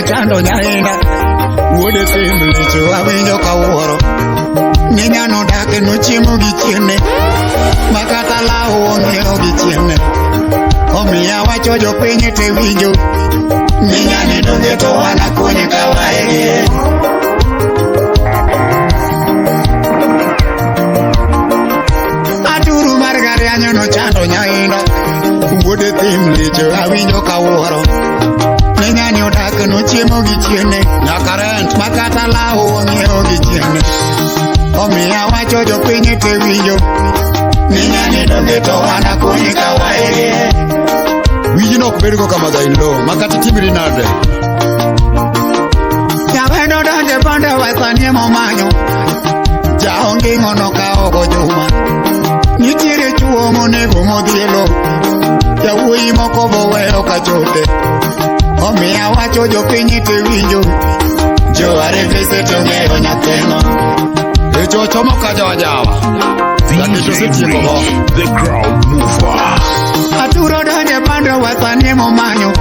chando nyainda wuode timlicho awinjo kawuoro ni nyano dake no chiemo gi chiene makata lawo ong'eyo gi chiene omiya wacho jopiny te winjo ni nyani donge to wana konye kawaye aturu mar garianyo no chando nyainda wuode timlicho awinjo kawuoro ni nyani odak no chiemo gi chiene nyaka rent makata lawo ong'eyo gi chiene omiya wacho jopiny te winjo ni nyani donge to wana konye kawaye wiji nok bedgo kama zainlo makati timiri nade nyawendo donje bonde wasanie momanyo jaonge ngono ka ogo juma nitiere chuo monego modhielo jawuoyi moko boweyo kachote omiya wacho jopiny te winjo joarefese to ng'eyo nyatheno echocho mokajawajawa The crowd mover. aturo donje bando wasanie momanyo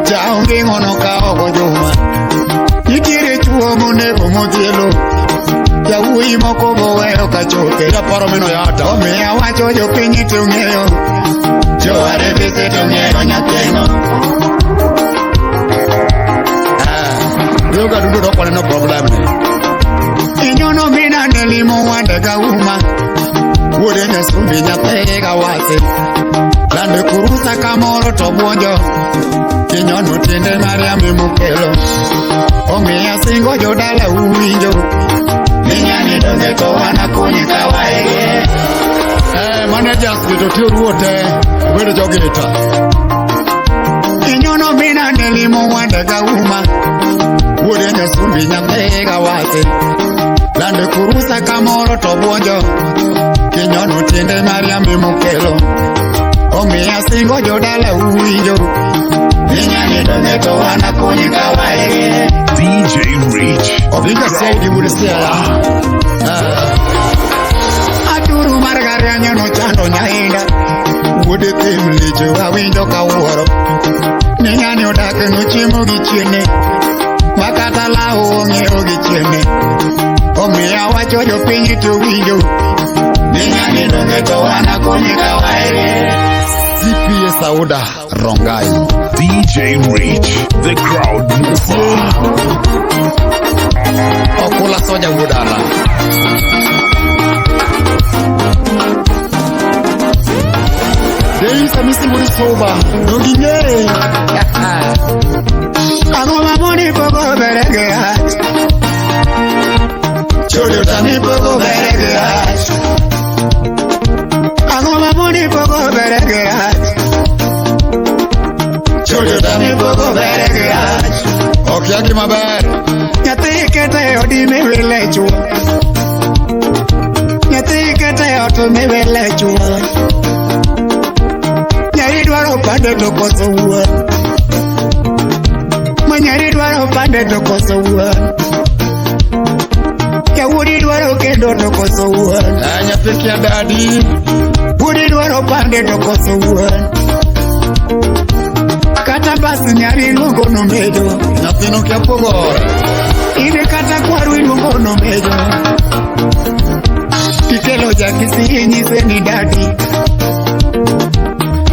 jaonge ngono ka ogo juma nitiere chuo monego modhielo jawuoyi moko boweyo kachote Japaro meno yata omiya wacho jopiny to ng'eyo joarefese to ng'eyo nyatheno Yoga dudu dokwane no problem ni inyono mina nelimo wande ga uma wuode nyasumbi nyathege ga wase lande kurusa kamoro to buonjo kinyono tiende mariambe mukelo omiya singo jodala uwinjo ni nyani donge to wana konye kawaye managers to tiyo ruote wedo jogeta inyono mina nelimo wande ga uma wuode nyasumbi nyathege ga wase lande kurusa kamoro to buonjo kinyono tiende mariambe mukelo omiya singo jodala uwinjo ni nyani donge to wana konye kawaye DJ Rich Obiga saidi wude siya aturu mar garianyo no chando nyainda wuode timlicho awinjo kawuoro ni nyani odake no chiemo gi chiene makata lawo ong'eyo gi chiene omiya wacho jopiny to winjo ni nyani donge to wana konye kawaye CPA Sauda Rongai DJ Rich The crowd mover Okula soja wudala Dei samisi wudi soba Nogi nyere Agoma moni pogo berege hat Chodio tani pogo berege hat Agoma moni pogo berege hat Chodio tani pogo berege hat Okiagi maber Nyathi kete odi miwile chuo Nyathi kete odi miwile chuo Nyari dwaro pande to koso wuon Manyari dwaro pande to koso wuon Kawudi dwaro kendo to koso wuon nyathi kia dadi Wudi dwaro pande to koso wuon Kata basi nyari luongo no medo nyathino kia pogore Ine kata kwaru iluongo no medo Kikelo jakisi nyise ni dadi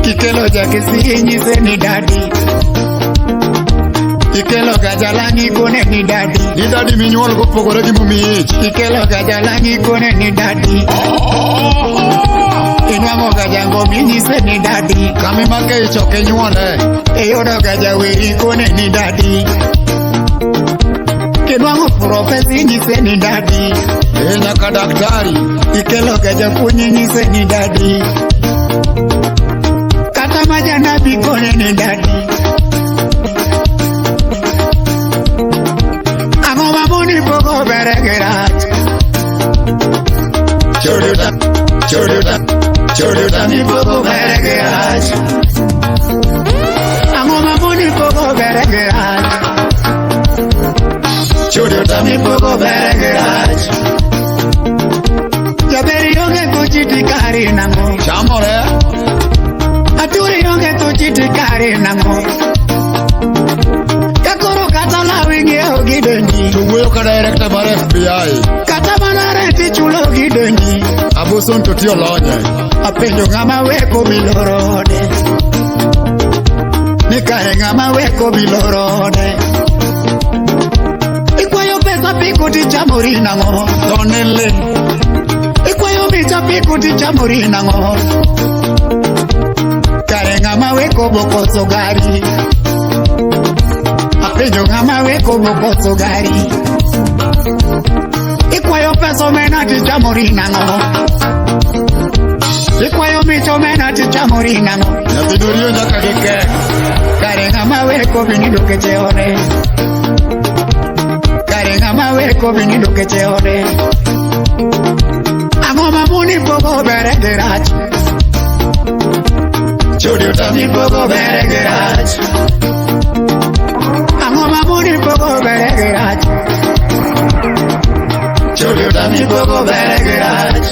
Kikelo jakisi nyise ni dadi Kikelo gajalangi kone ni dadi Ni dadi minyuol go pogore gi mumich Kikelo gajalangi kone ni dadi Inwamo gajango minyise ni dadi Kami make ichoke nyuole Eyodo gajaweri kone ni dadi Kinwango profesi nyise ni dadi nyaka daktari Ikelo gajapunyi nyise ni dadi Kata majanabi kone ni dadi Angoma muni pogo beregerat Choduta mi pogo beregerat Angoma muni pogo beregerat Choduta mi pogo beregerat Jaberi yonge kuchiti kari nango Chamore Aturi yonge kuchiti kari nango Kakoro Iwuoyo ka director mar FBI. Kata mana reti chulo gidonji. Abuson to tiyo lonye. Apenjo ng'ama weko bilorode. Nikae ng'ama weko bilorode. Ikwayo pesa piku tichamori nang'o. Donele. Ikwayo pesa piku tichamori nang'o. Kare ng'ama weko bokoso gari. Apenjo ng'ama weko bokoso gari. Ikwayo pesa omena tichamori nang'o. Ikwayo mich omena tichamori nang'o. Nyathi doriyo nyaka gike. Kare ng'ama weko binido keche ode. Kare ng'ama weko binido keche ode. Ang'o mamuni pogo bere gi rach. Chudi utami pogo bere gi rach. Ang'o mamuni pogo bere gi rach. Chudi utami pogo bere gi rach.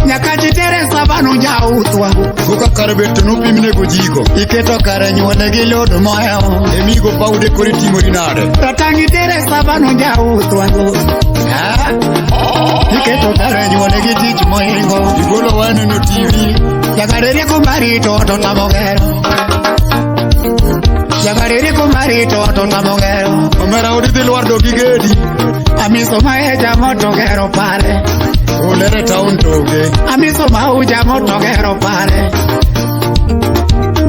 Nyaka jitere sabanu jautwa. Kuka kare beto nupimne gojiko. Iketo kare nyuole gi lodo moeo. Emigo paude kore timori nade. Ratangi tere sabanu jautwa. Iketo kare nyuole gi tich moingo. Igolo waneno TV. Jagarere kumarito to tamogero. Jagarere kumarito to tamogero. Omera odi dhi lwardo gi gedi. Amiso maeja moto gero pare. Olere town toge. Amiso mauja moto gero pare.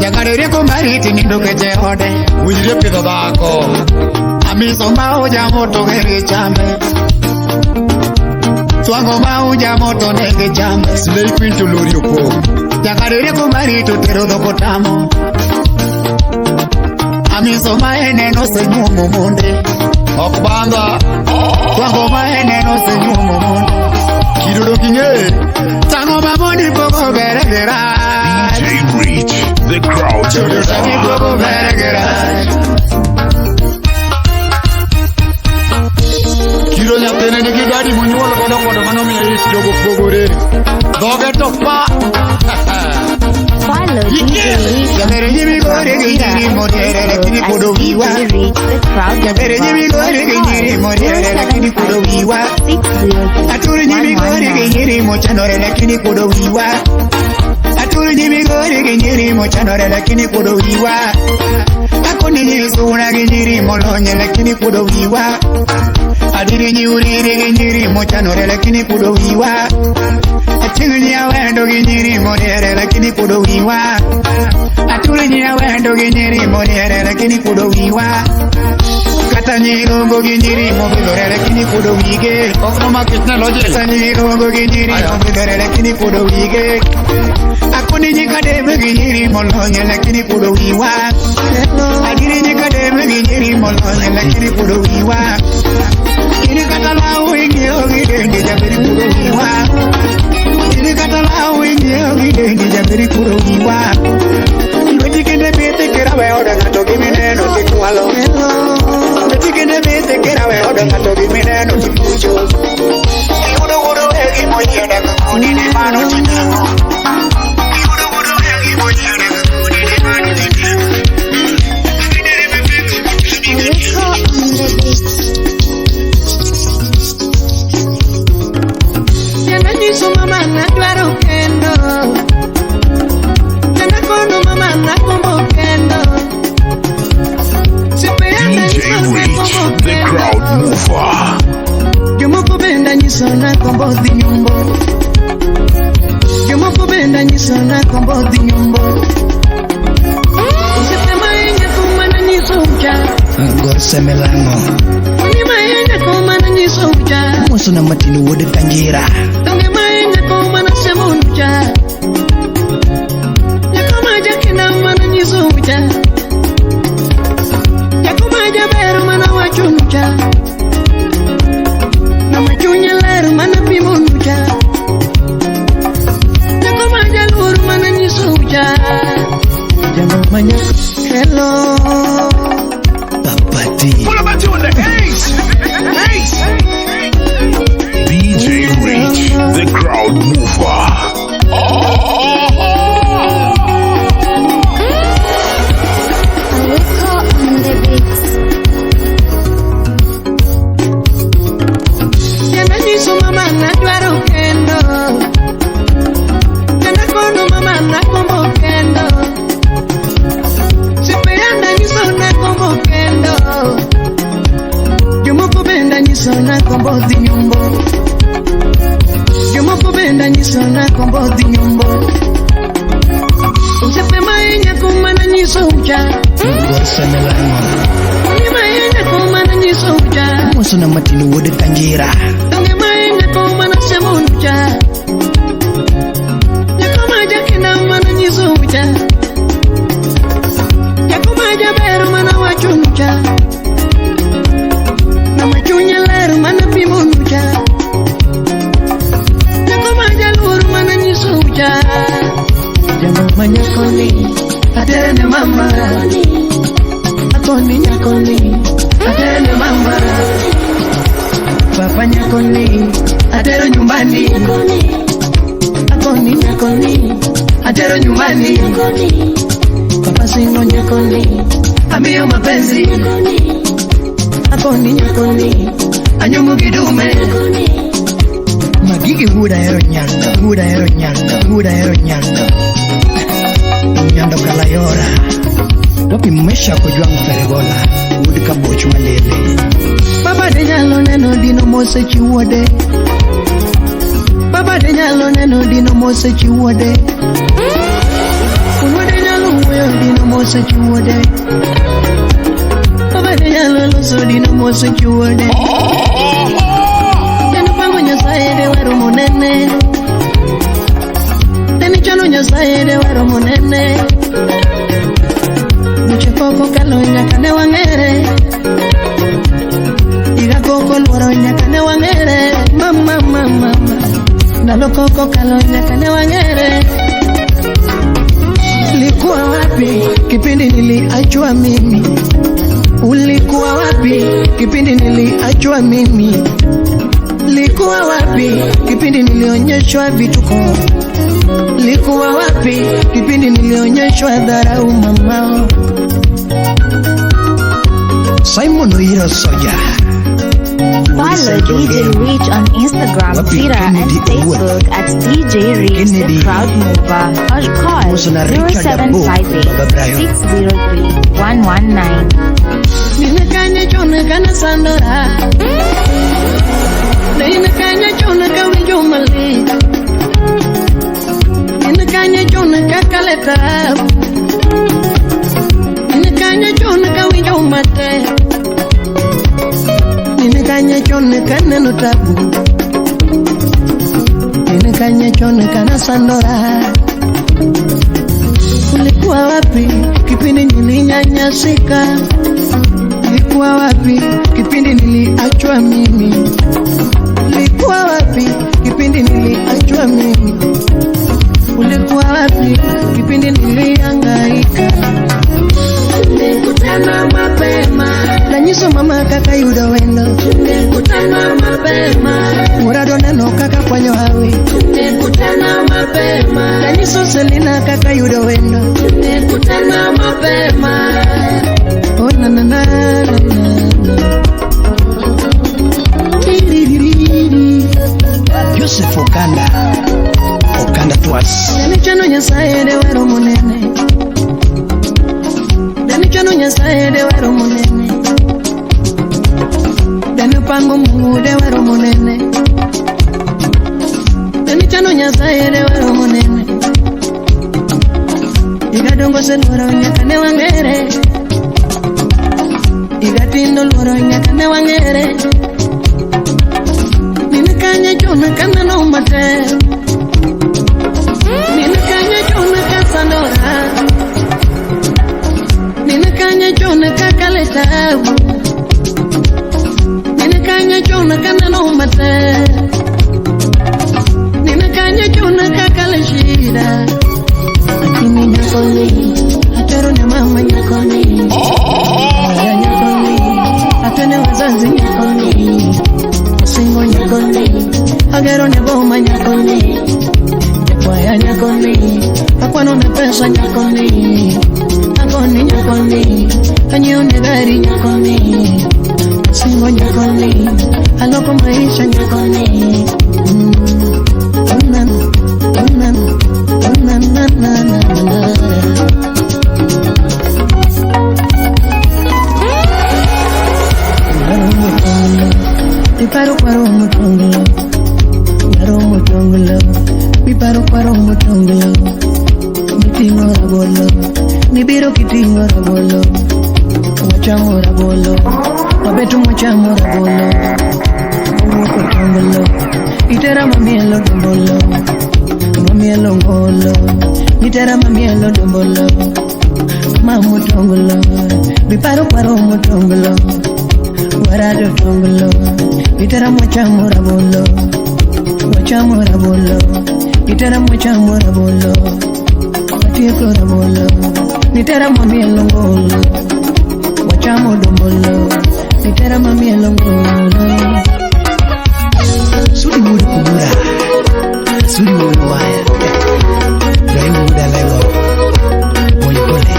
Jagarere kumariti nindo keche ode. Winjire pidho dhako. Amiso mauja moto gero chambe. Swango mauja moto nege chambe. Slay Queen to lori opong. Jagarere kumarito tero dhoko tamo. Amiso maeneno senyumo monde. Ok banga. Swango maeneno senyumo monde. Kidodo king'e. Tango mamoni pogo bere gi rach. DJ Rich, the crowd Chudo tangi mover. pogo bere gi rach. Kiro nyathine nigi gadi monyuol godo kodo manomiyo it jogo pogore. Dhoge to pa. Follow DJ Rich. Jabere jimi gore gi nyiri moriere lakini kodo wiwa. DJ Rich, the crowd Jabere jimi gore gi nyiri moriere lakini kodo wiwa. 606. Aturu jimi gore gi nyiri mochanore lakini kodo wiwa. Aturu jimi gore gi nyiri mochanore lakini kodo wiwa. Akoni nyisuna gi nyiri molonye lakini kodo wiwa. Adiri nyuriri gi nyiri mochanore lakini kodo wiwa. Atingi awendo gi nyiri moriere lakini kodo wiwa. Aturu awendo gi nyiri moriere lakini kodo wiwa. Kata nyirongo gi nyiri mobidore lakini kodo wige. Okno makitne loje. Kata nyirongo gi nyiri mobidore lakini kodo wige. Akoni nyikadebe gi nyiri molonye lakini kodo wiwa. Adiri nyikadebe gi nyiri molonye lakini kodo wiwa. Ini kata lau ingeo gi dende jabiri kodo wiwa. Ini kata lau ingeo gi dende jabiri kodo wiwa. Lweti kende bete kera we oda ngato gi mineno tikwalo. Lweti kende bete kera we oda ngato gi mineno tikucho. Iudo udo egi moyieda kakuni ni mano chinamo. Iudo udo egi moyieda kakuni ni mano chinamo. Rico on the beat. Yana niso mama na dwaro kendo. Yana kono mama na kombo kendo. DJ Rich, the crowd mover. Jomoko benda nyiso na kombo dhi nyombo. Jomoko benda nyiso na kombo dhi nyombo. Usipe maenya kumana nyiso uja. Gorse melango. Oni maenya kumana nyiso uja. Muso na matino wode kanjira. Donge maenya kumana semo uja. Yakoma jakina mana nyiso uja. Yakoma jaber mana wachunuja. Na machunya ler mana pimunuja. Yakoma jalur mana nyiso uja. Jangan manya hello. Papati. What about you in the ace? Ace. DJ Rich, the crowd mover. Rico on the beat. semelango Ni mayenga kumana nyisuja Musuna matini wode kanjira Ni mayenga kumana semunja Yakumaja kina mana nyisuja Yakumaja beru mana wachunja Nama chunya leru mana pimunja Yakumaja luru mana nyisuja Jangan manyakoni Adene mama Akoni nyakoni Adene mama Papa nyakoni Adero nyumbani Akoni nyakoni Adero nyumbani Papa singo nyakoni Amio mapenzi Akoni nyakoni Anyumu kidume Magigi huda hero nyanda Huda hero nyanda Huda hero nyanda Nyando kalayora Wapi mmesha kujua mferegola Udi kabochu malele Baba de nyalo neno dino mose chiwode Baba de nyalo neno dino mose chiwode Unwade nyalo uwe dino mose chiwode Baba de nyalo loso dino mose chiwode Deno pango nyasaye de wero monene Deno chano nyasaye de wero monene Nuche koko kalo nyakane wangere Iga koko luoro nyakane wangere Mama mama mama Nalo koko kalo nyakane wangere Ulikuwa wapi kipindi niliachwa mimi Ulikuwa wapi kipindi niliachwa mimi Ulikuwa wapi kipindi nilionyeshwa vituko Ulikuwa wapi kipindi nilionyeshwa dharau mamao Simon Oiro Soja Follow DJ Reach on Instagram, Twitter, and Facebook at DJ Reach the Crowd Mover or call 0758-603-119. Ninakanya chona kana sandora Ninakanya chona kawinjo mali Ninakanya chona kakaleta Ninakanya chona kawinjo mate Ninakanya chona kana notabu Ninakanya chona kana sandora Ulikuwa wapi kipindi nilinyanyasika Ulikuwa wapi kipindi niliachwa mimi Ulikuwa wapi kipindi niliachwa mimi Ulikuwa wapi kipindi nilihangaika Tulikutana mapema Na nyiso mama kaka yudo wendo Tulikutana mapema Murado neno kaka kwanyo hawi Tulikutana mapema Na nyiso Selina kaka yudo wendo Tulikutana mapema Oh na na na na na Joseph Okanda twas Dani chano nyasaye de wero monene Dani chano nyasaye de wero monene Dani pango mungu de wero monene Dani chano nyasaye de wero monene Iga dongo se loro nyakane wangere Iga tindo loro nyakane wangere Ninakanya chona kana no mate Ninakanya chona kasandora Ninakanya chona kakaleta Ninakanya chona kana no mate Ninakanya chona kakaleshida Akini nyakoni Atero na mama nyakoni Aya nyakoni Atene wazazi nyakoni Singo nyakoni Agero ne boma nyakoni Waya nyakoni Akwano ne pesa nyakoni Akoni nyakoni Kanyo ne gari nyakoni Singo nyakoni Aloko maisha nyakoni Unan Unan Unan na na na na Mi paro paro mutongolo Mi paro paro mutongolo Mi tingo rabolo Mi biro ki tingo rabolo mochamo rabolo, wabetu mochamo rabolo, umuko tongolo, itera mamielo dombolo, mamielo ngolo, itera mamielo dombolo, mamu tongolo, biparo paro motongolo, warado tongolo, itera mochamo rabolo, itera mochamo rabolo, watieko rabolo, itera mamielo ngolo, wachamo dombolo, itera mamielo ngolo. Suri mudu kubura, suri mudu waya, dari muda lego, moli pole.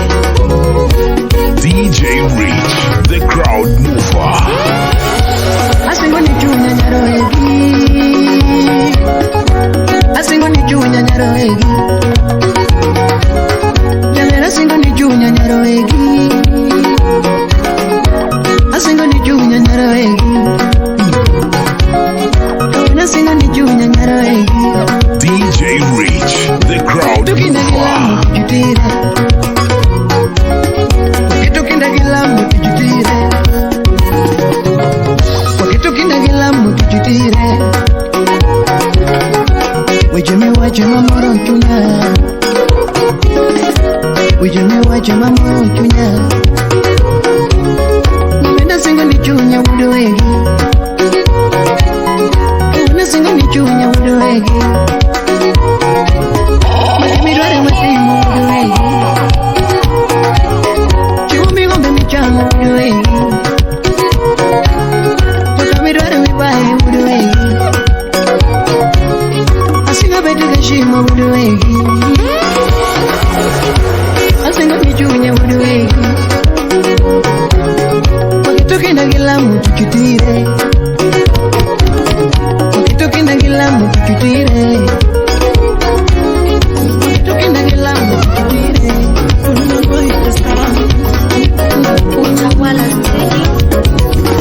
DJ Reach, the crowd mover. Asingo ni chunya nyaro egi, asingo ni chunya nyaro egi, jamera asingo ni chunya nyaro egi, asingo ni chunya nyaro egi, asingo ni chunya nyaro egi. DJ Reach, the crowd mover. Tukinda gilamu tujutire, tukinda gilamu tujutire. Wache mamoro chunya, wache mamoro chunya. Wenda singo ni chunya wudu wegi, wenda singo ni chunya wudu wegi. Mirware matimu wudu wegi, chumi ngombe michamo wudu wegi, toka mirware mibaye wudu wegi. Asinga betega shimo wudu wegi, asinga michunya wudu wegi. Wakitukinda gilamu tuchutire, wakitukinda gilamu tuchutire, wakitukinda gilamu tuchutire. Utawala steady.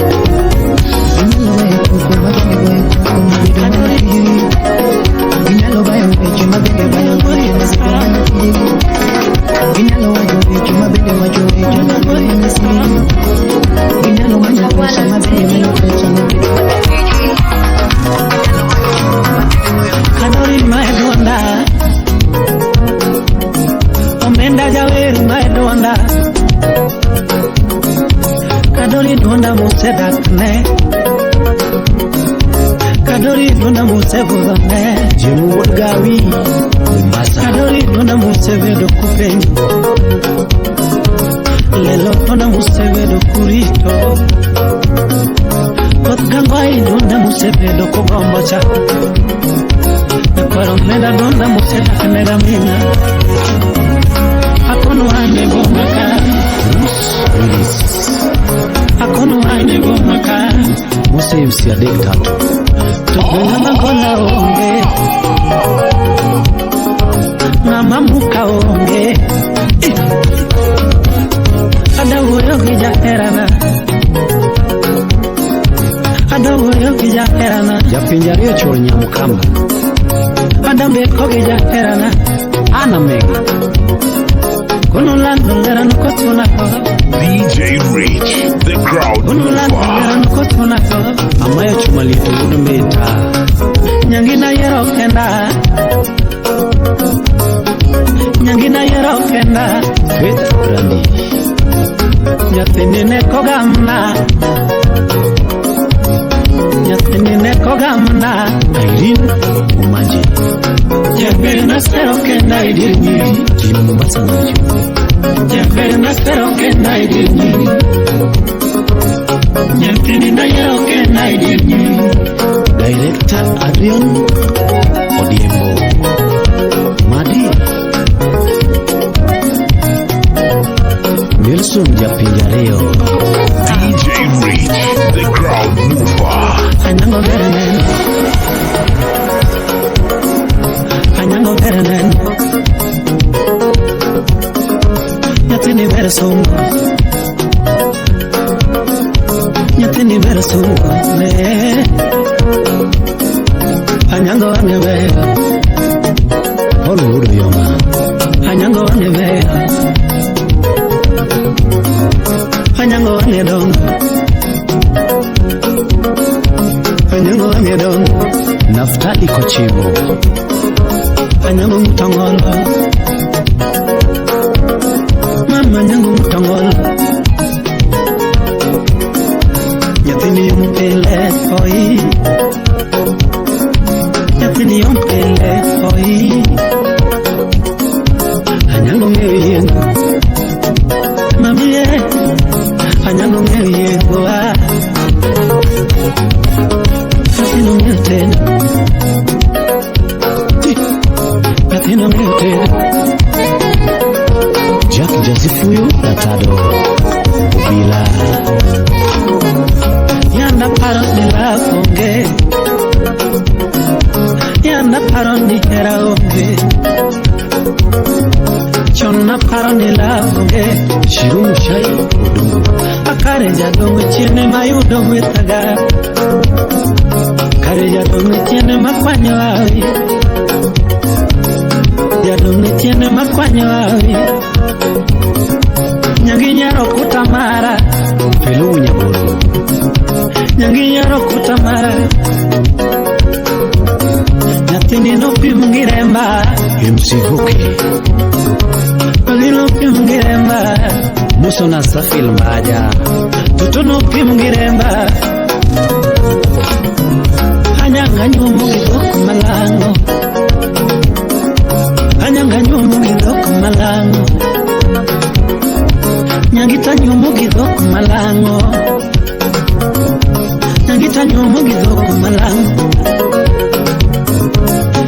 Kadori maedonda, omenda jaweru maedonda, kadori donda muse dakne, kadori donda muse gozane, jenu wodgawi, kadori donda muse vedo kupeni, lelo donda muse vedo kurito, kotgangwai donda muse vedo kogombocha. Pero me da donda museta que me da mina. Akono ane goma ka. Akono ane goma ka. Mose msi adekta tu. Tupena magola onge, na mamuka onge. Ada woyo kija erana, ada woyo kija erana. Japinjario chol nyamukamba. Adambe koge jaherana Ana mega Kunulan dungaran kotuna ko DJ Reach, the crowd Kunulan mover. dungaran kotuna ko Amaya chumalito udumeta Nyangina yero kenda Nyangina yero kenda Weta brandi Nyatinine kogamna Nyatinine kogamna Irene Umaji Jebel nasero kenda idirni Jino Mombasa Najo Jebel nasero kenda idirni Nyatinine yero kenda idirni Director Adrian Odiembo Madi Nelson Japinjareo DJ Reach, the crowd mover. Anyango Verenen Anyango Verenen Nyatini Versongo Nyatini Versongo Anyango Anevega Hollywood Yoma Anyango Anevega Anyango wange dongo, anyango wange dongo. Naftali Kochivo, anyango mutangolo, mama anyango mutangolo. Yatini yumpele oi, yatini yumpele oi. Anyango ngeyengo, mami ye, anyango ngeyengo ah. Yatini ngetena, yatini ngetena. Jack Jazifuyo Latado, Ubila. Yanda paro ni la fonge, yanda paro ni era onge. Chonna paro ni la fonge, shiru shai udungu. Akare jadongo chene mayudongo itaga. Kare jadongo chene makwanyo awi. Jadongo chene makwanyo awi. Nyanginyaro kutamara, pelu nyaboro. Nyanginyaro kutamara, nyatini no pimungiremba. Msivuke, pagino pimungiremba. Muso na safil maja, tutu no pimungiremba. Hanyanganyo mugidoko malango, hanyanganyo mugidoko malango. Nyangita nyumu gidoko malango, nyangita nyumu gidoko malango.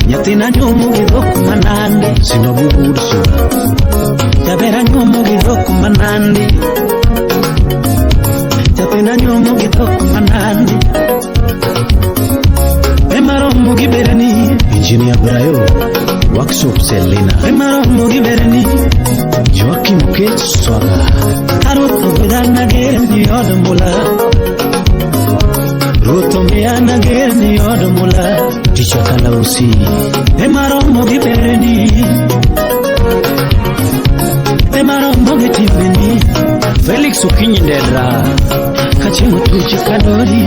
Nyatina nyumu gidoko manandi, sinabubu urso. Jabera nyumu gidoko manandi, Japena nyumu gidoko manandi. Emaromu giberani, Engineer Brayo, Workshop Selena. Emaromu giberani, Joaquim Kate Swaga. Aroto bedana gerni odmula, roto meana gerni odmula. Ticha Kalausi, emaromo giberni, emaromo gitiveni. Felix Ukinyendera, kachingo tuchi kadori.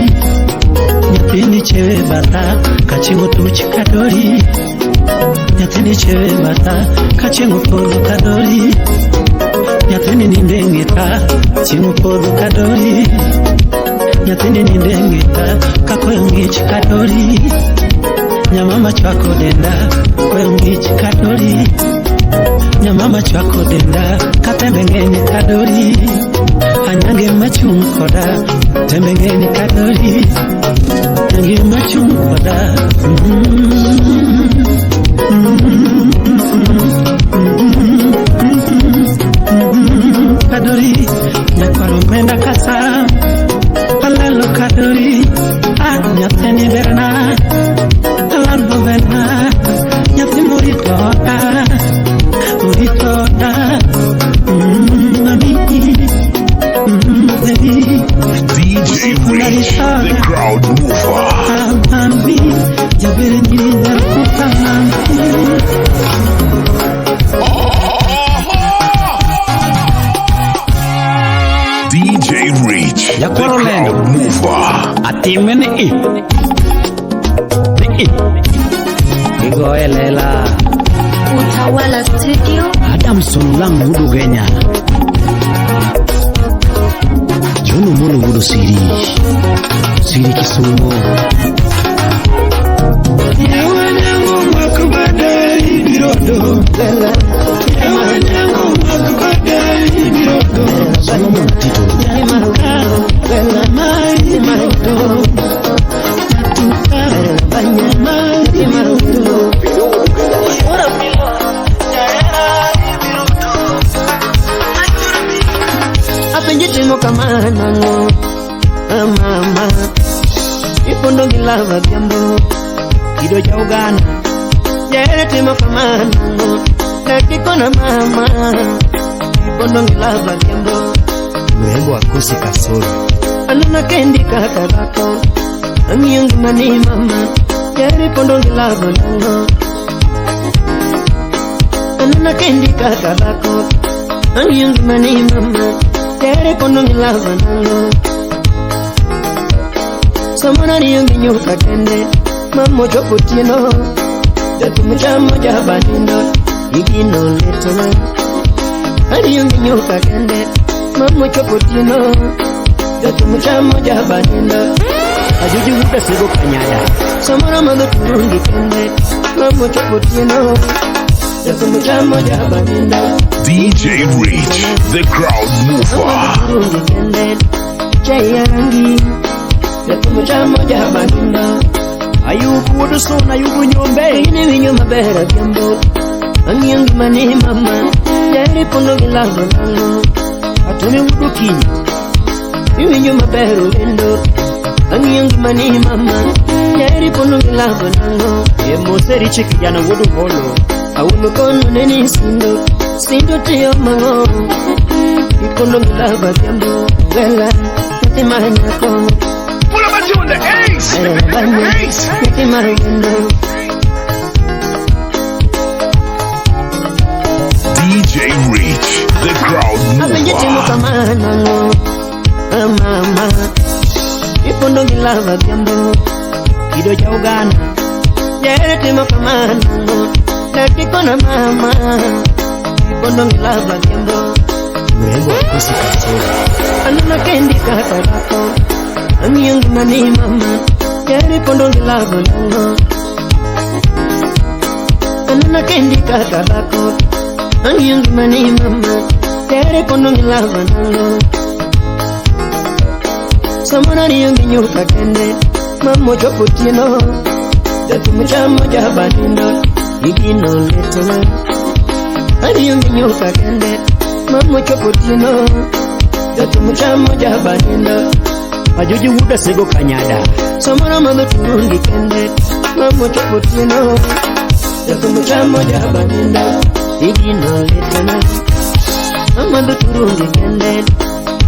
Nyatini chewe bata, kachingo tuchi kadori. Nyatini chewe bata, kachingo polo kadori. Nyatini nindengita, chingo polo kadori. Nyatini nindengita, kakoyongichi kadori. Nyamama chwako denda, koyongichi kadori. Nyamama chwako denda, katembengeni kadori. Anyange machungkoda, tembengeni kadori. Anyange machungkoda. Kadori, nyakwaro menda kasa, palalo kadori, nyateni berna, alarbo berna, nyati muritoda, mami, baby. DJ Rich, the crowd mover. Mami, jabere nyina kuta mami. DJ Rich, the crowd mover. Atimene Igoelela Utawala Studio. Adamson lang hudu Kenya. Jono mono hudu Siri Kisumo. Yawanyango makubadai birodo lela. Yawanyango makubadai birodo. Solomon Tito. Lela mai marodo. Natuka banya mai marodo. Ora pilo. Apenjitimo kama nango mama ipondo ngilava vyambo kido cha ugana timo kama nango nakiko na mama ipondo ngilava vyambo mwembo akosi kasoro anuna kendi kakabako amiyungu mani mama ipondo ngilava nango anuna kendi kakabako amiyungu mani mama tere pondo ngilava nango samana niyongi nyuka kende mamo chopo tino datu mchamo jabanindo igino letona niyongi nyuka kende mamo chopo tino datu mchamo jabanindo ajuji huda sego kanyada samana mado turungi kende mamo chopo tino datu mchamo jabanindo DJ Reach, the crowd mover. turungi kende chaya rangi datu mchamo jabanindo Ayubu wodo sona ayubu nyombe ini winyo mabera kiambo angiyangi mani mama dari pondo gilava nango atone wudu kinyi winyo mabera lendo angiyangi mani mama dari pondo gilava nango Moseri chiki jana wudu holo awuno kono neni sindo tiyo mango ipondo gilava kiambo wela yati mahanyako Pull up a tune, the ace! Ace! yati mahanyako DJ Reach, the crowd apenjetimu mover. kama nango mama ipondo gilava kiambo Kido cha ugana Jere timo kama nango Natiko na mama ipondo gilava kiambo Urembo kusi katera Anuna kendi kata lako Angiyangi mani mama Jere pondo gilava nango Anuna kendi kata lako Angiyangi mani mama Jere pondo gilava nango Samana niyongi nyuka kende Mamo chopo tino datu mchamo jabanindo igino letona aniyongi nyuka kende mamo chopo tino datu mchamo jabanindo Ajuji wuda sego kanyada samana mado turungi kende mamo chopo tino datu mchamo jabanindo igino letona mado turungi kende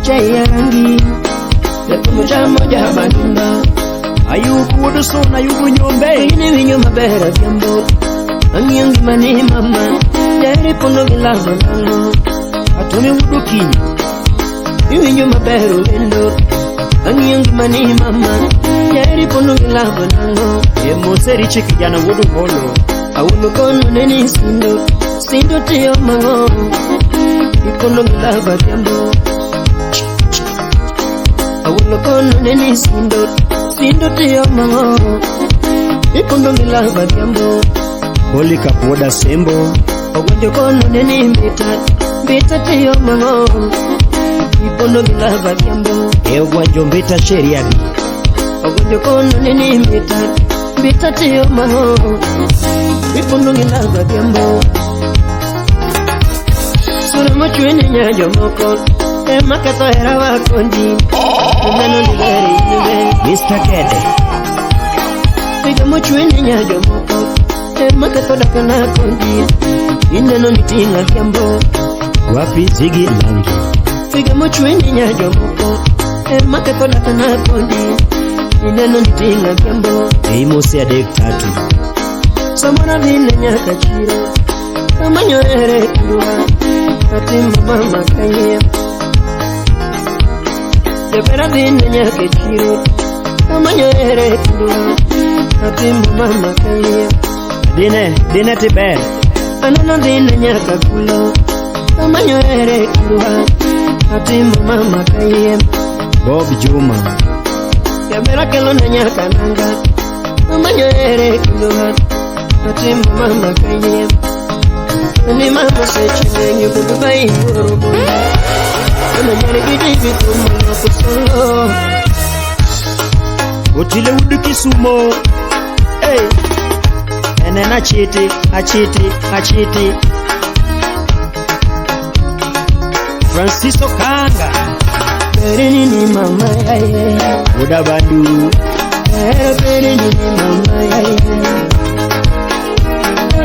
chaya rangi datu mchamo jabanindo Ayubu wodo sona ayubu nyombe ini winyo mabera kiambo angiyangi mani mama dari pondo gilava nango atone wudu kinyi winyo mabera lendo angiyangi mani mama dari pondo gilava nango Moseri chiki jana wudu holo awuno kono neni sindo tiyo mango ipondo gilava kiambo awuno kono neni sindo tiyo mango ipondo gilava kiambo Holi kapoda sembo Ogonjo kono neni mbita tiyo mango ipondo gilava kiambo Gwanjo mbita sheriani Ogonjo kono neni mbita tiyo mango ipondo gilava kiambo Sura mochwene nyajo moko makatho hera wakondi Nano nigeri nime Mr. Gede Figa mochwene nyajo moko makatho dakana kondi Inano nitinga kiambo Wapi zigi langi Figa mochwene nyajo moko makatho dakana kondi Inano nitinga kiambo Mose adek tatu Samana vile nyaka chiro Amanyo ere kudua Atimbo mama kaya Jepera vile nyaka chiro Amanyo ere kudua Atimbo mama kaya Dine tiber Anana vile nyaka kulo Amanyo ere kudua Atimbo mama kaya Bob Juma Jepera kelo nyaka nanga Amanyo ere kudua Atimbo mama kaya Ni mama sechi nyo kuduba imurubu Ana nyari gidi vitu mwana kusolo Otile wudu Kisumo Hey Enena achiti Francisco Kanga Perini ni mama yaye Udabadu Perini ni mama yaye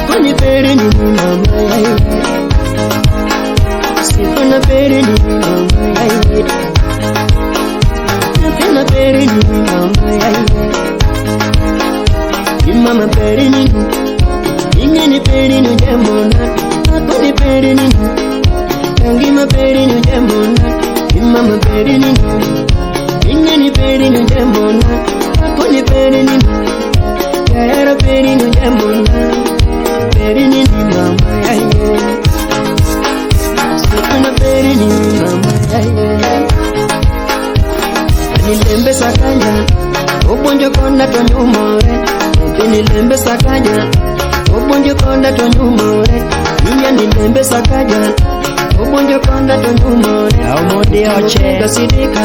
Kuni perini ni mama yaye Sipana perini ni mama yaye Napina perini ni mama yaye Ni mama perini Ingeni perini jamona Kuni perini Tangi ma perini jamona Ni mama peri nini ingeni peri no jambona akoni peri nini yara peri no jambona peri nini mama yaye sakana peri nini mama yaye nilembe sakanya obonjo konda to nyumore nilembe sakanya obonjo konda to nyumore ninya nilembe sakanya obonjo konda to nyumore Aumodi oche gasidika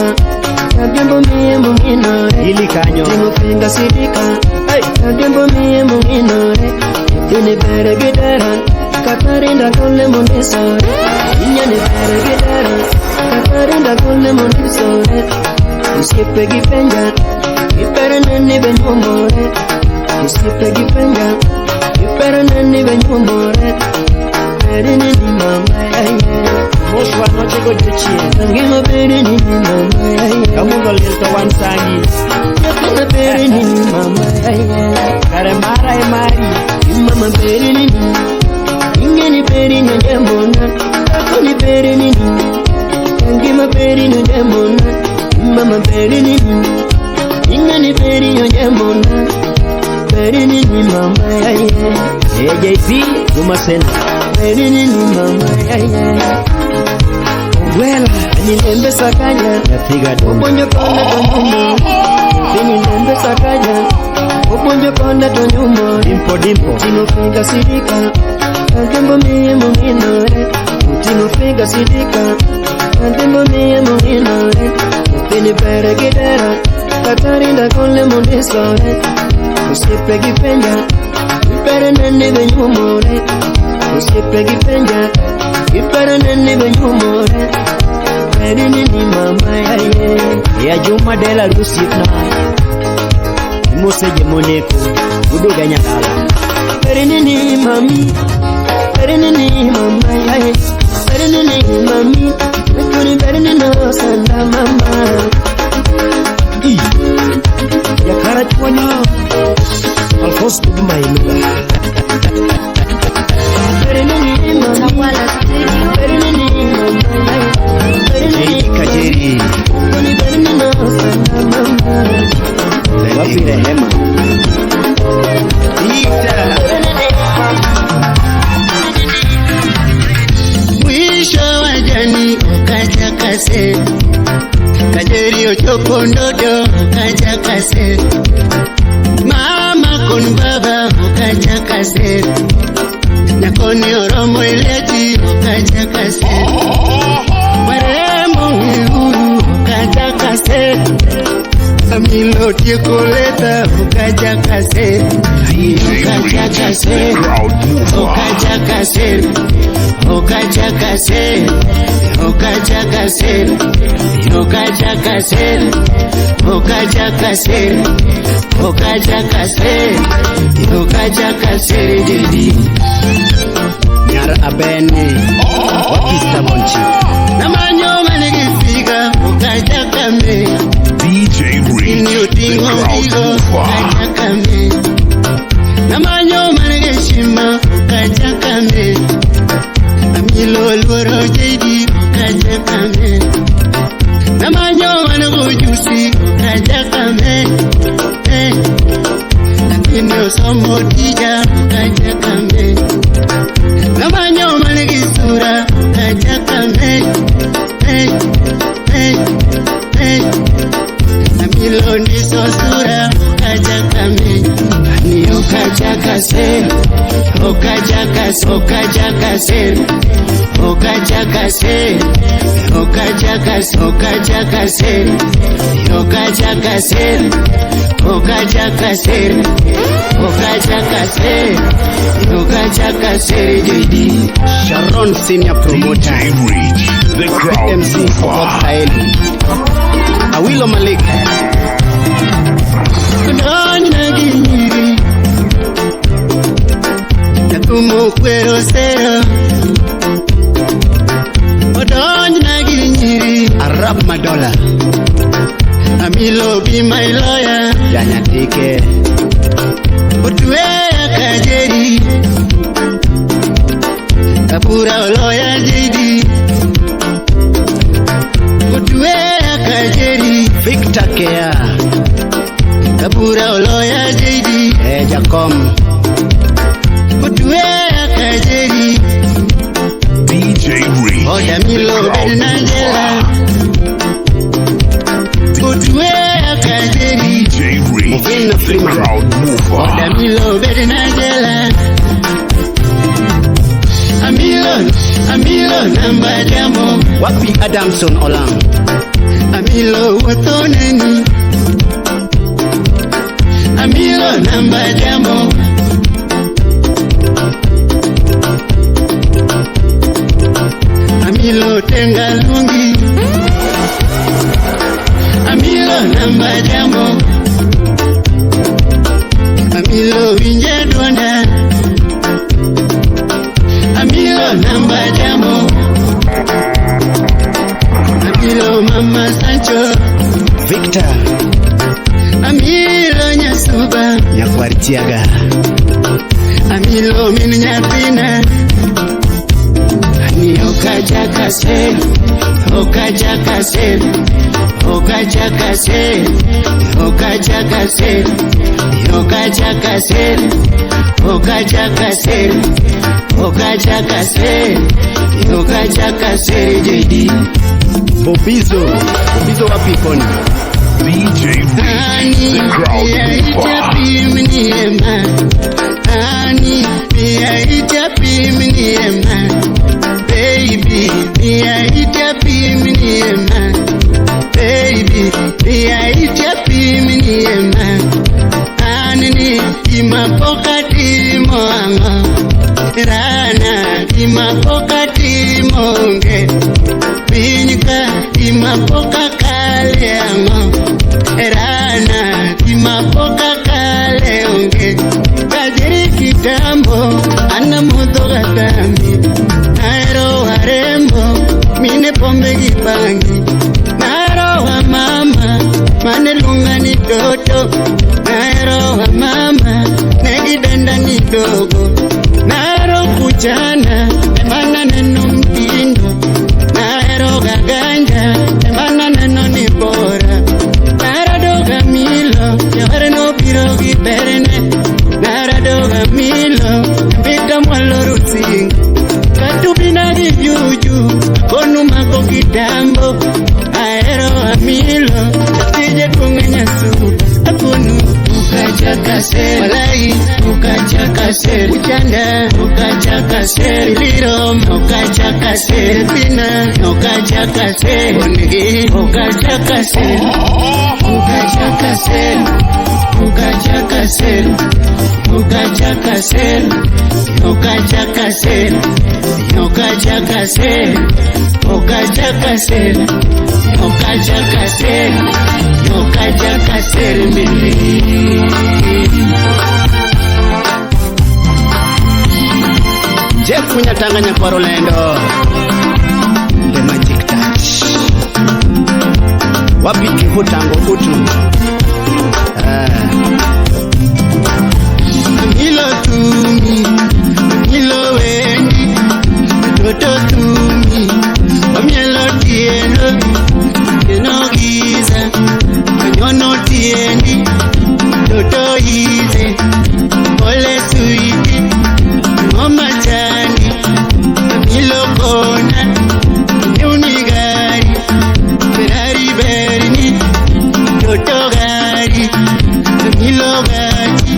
Nagembo miye munginore Ili kanyo Timo finga sidika Nagembo miye munginore Tini bere gidera Katarinda kule mundisore Inya ni bere gidera Katarinda kule mundisore Usipe gipenja Ipere neni benyumore Usipe gipenja Ipere neni benyumore Pere nini mama yaye Moshwa noche go juchie Nangima pere nini mama yaye Kamugo lilto wansangi Yakuna pere nini mama yaye Karemara emari Mama pere nini Ingeni pere nini jambona Akoni pere nini Nangima pere nini jambona Mama pere nini Ingeni pere nini jambona Pere nini mama yaye AJP Gumasena Pere nini mama yaye Wela Nilembe sakanya Nafiga domo Obonjo konda to nyumo Nilembe sakanya Obonjo konda to nyumo Dimpo Tinofiga sidika Nagembo miye munginore Tinofiga sidika Nagembo miye munginore Tini pere gidera Katarinda kule mundisore Usipe gipenja Ipere nene benyumore Usipe gipenja Ipere nene benyumore Pere nini mama yaye Ya Juma Dela Rusitna Museje Moneko Uduga Nyakala Pere nini mami Pere nini mama yaye Pere nini mami Wekuni pere nino sanda mama Ya Karachwanya Alfos Uduma Iluga Pere nini mami Tawala Studio. Pere nini mama yaye Pere nini Eji Kajeri Wekuni pere nino sanda mama Wapi Rehema Ita Mwisho wa jani ukaja kase Kajeri ochopo ndodo ukaja kase Mama kon baba ukaja kase Nakoni oromo ileti ukaja kase Maremo uhuru ukaja kase Amilo tiekoleta ukaja kase Ukaja kase Ukaja kase Ukaja kase Ukaja kase Ukaja kase Ukaja kase Ukaja kase Ukaja kase dedi Nyar Abene Wakista Bonchi Namanyo manegisiga Ukaja kame DJ Reach, Ini the utingo crowd utingo mover. Ukaja kame Namanyo manegeshima Ukaja kame Amilo lworo jeidi Ukaja kame Namanyo manegojusi Ukaja kame Amino somo tija Ukaja kame Namanyo manegisura Ukaja kame Amilo ndiso sura Ukaja kame Ani ukaja kase Ukaja kase Ukaja kase Ukaja kase Ukaja kase Ukaja kase Ukaja kase Ukaja kase Ukaja kase Ukaja kase JD Sharon Senior DJ Promoter Reach, the crowd MC Support mover. Kaeli Awilo Malik Kudonyi na ginyiri Yakumu kwero sero Kudonyi na ginyiri Arab Madola Amilo be my lawyer Janya Tike Otuwe Kajeri Kapura lawyer JD Utue akajeri Victor Kea Kabura oloya JD Jacom Utue akajeri DJ Reach, Oda the Milo crowd Bernangela Utue akajeri DJ Reach, the crowd mover. Oda Milo Bernangela Amilo namba jamo Wapi Adamson Olang Amilo watoneni Amilo namba jamo Amilo tenga lungi Amilo namba jamo Amilo winje duanda Amilo namba jamo Amilo mama Sancho Victor Amilo nyasuba Nyakwaritiaga Amilo mini nyatina Ani okajakase Okajakase Okajakase Okajakase Okajakase Okajakase Okajakase Okajakase JD Bobizo wapi koni DJ Reach, the crowd mover. Ani itapi mniema baby itapi mniema baby itapi mniema ani imapokati moanga rana imapokati monge binyika imapoka kale amo rana imapoka kale onge kajeri kitambo ana mudoga tambi nairo warembo mine pombe gibangi nairo wa mama mane lunga ni toto nairo wa mama negidenda ni dogo nairo kuchana emana neno mtindo nairo gaganja emana neno ni bora nairo doga milo yore no pirogi perene Naradoga milo Vita mwalo rutinga Katubina vijuju Konu mako kitambo Aero amilo Tije kungenya suba Akunu Ukachakase Walai Ukachakase Uchanda Ukachakase Lirom Ukachakase Pina Ukachakase Onegi Ukachakase Ukachakase Ukachakase Ukachakase Ukachakase Ukachakase Ukachakase Ukachakase Ukachakase Jeff Munyatanganya kwa Rolando The Magic Touch Wapi kihutango utu Milo tumi Milo wendi Toto tumi Omielo tieno Tieno giza Kanyono tiendi Toto hize Ole suiti Mama chani Milo kona Unigari Ferrari Berni Toto gari Milo gari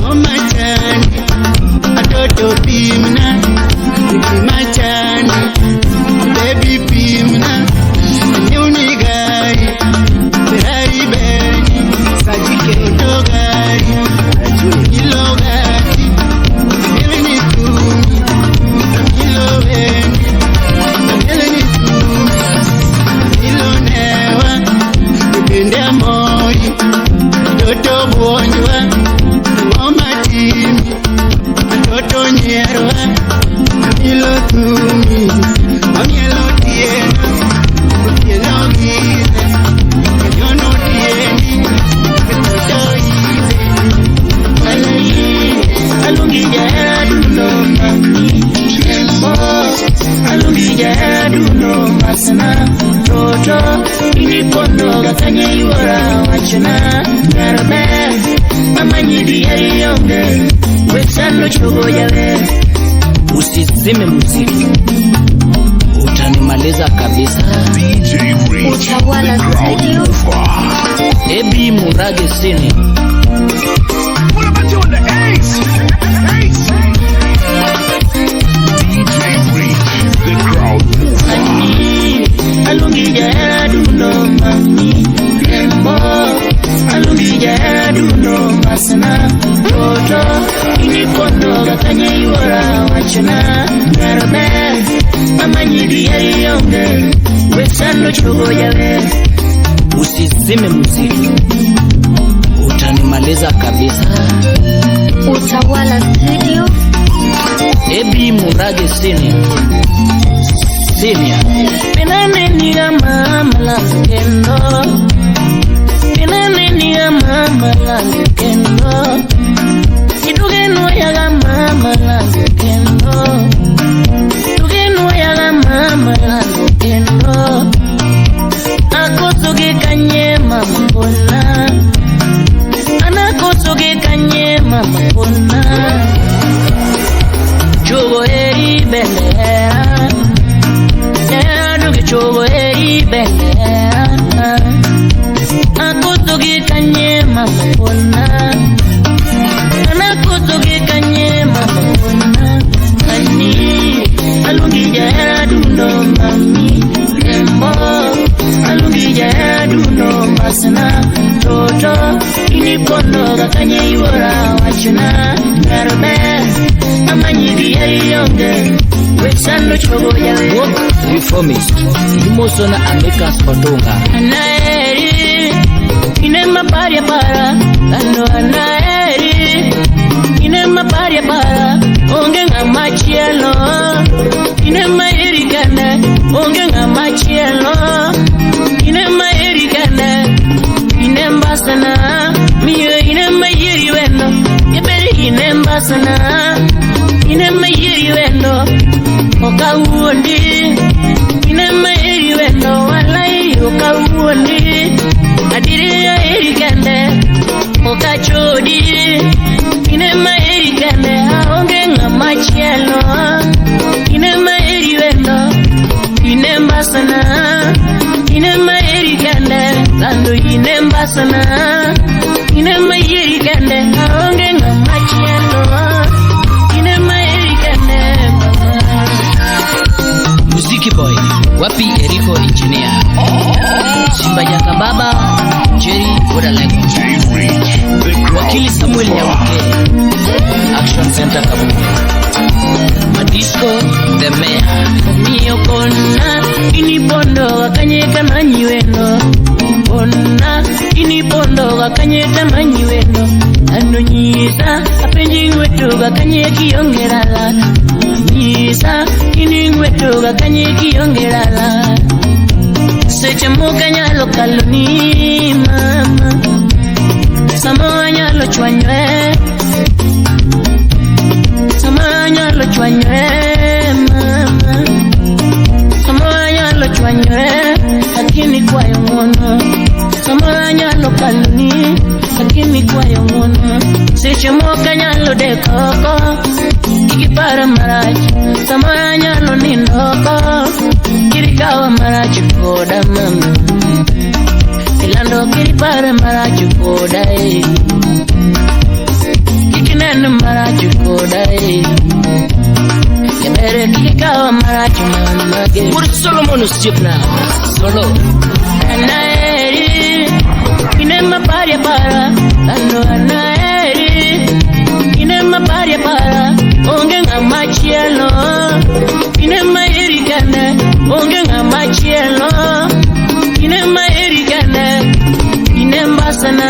Mama chani Atoto pimna Machani Baby pimna Unigari Ferrari Berni Sajike Toto gari Milo gari Eleni kumi Milo beni Eleni kumi Milo newa Upende mori Toto buonjwa Mama timi Toto nyerwa Milo kumi Mamielo tiena Tieno gize Kanyono tieni Toto hize Alungi jaya duloma Alungi jaya duloma sana toto inipondo gakanye yora wachana narabe amanyidi yonge wechano chogo yawe. Usizime muziki, utanimaliza kabisa. DJ Rich, Utawala the crowd Studio. mover. Ebi Murage Sini. What about you on the ace? DJ Rich, the crowd mover. Alungija duno mami rembo, alungija duno masana toto inipondo gakanye yora wachana narabe amanyidi yonge wechano chogo yawe. Usizime muziki, utanimaliza kabisa. Utawala Studio. Ebi Murage Sini. Senior. Pinane niga mama la kendo, pinane niga mama la kendo, idugeno yaga mama la kendo, idugeno yaga mama la kendo, akosoge kanye mama kona, anakosoge kanye mama kona, chogo eri bendera. Chogo eri bendera akutugi kanye mapona anakutugi kanye mapona ani alungi jaya duno mami rembo alungi jaya duno masana toto inipondo gakanye yora wachana narabe amanyidi yonge wechano chogo yawe. Work reformist. Imosona Americas Odonga. Anaeri inema paria para ando anaeri inema paria para onge ngamachielo inema erikane onge ngamachielo inema erikane inemba sana miyo inema yiri wendo yeberi inemba sana inema yiri wendo okawundi inema yiri wendo walai okawundi adiriya erikane okachodi inema erikane aonge ngamachielo inema yiri wendo inemba sana inema erikane lando inemba sana inema yiri kane aonge ngamachielo inema erikane Muziki boy. Wapi Eriko engineer. Simba Jaka Baba. Jerry Wodalego. DJ Rich, the crowd Wakili Samuel Nyawake. Action Center Kabuga. Madisco the mayor. miyo kona inipondo wakanyeta manyiweno kona inipondo wakanyeta manyiweno ando nyisa apenjingweto wakanyeki yongerala nyisa iningweto wakanyeki yongerala seche mokanyalo kaloni mama samanyalo chwanywe samanyalo chwanywe mama samanyalo chwanywe lakini kwayo ngono samanyalo kaloni lakini kwayo ngono seche mokanyalo dekoko ikipara marach samanyalo nindoko kirikawa marach koda mama ilando kiripara marach koda kikineno marach koda yabere kikawa marach mama ge Put Solomon Stepna. Solo. anaeri inema paria para ando anaeri inema paria para onge ngamachielo inema erikane onge ngamachielo inema erikane inemba sana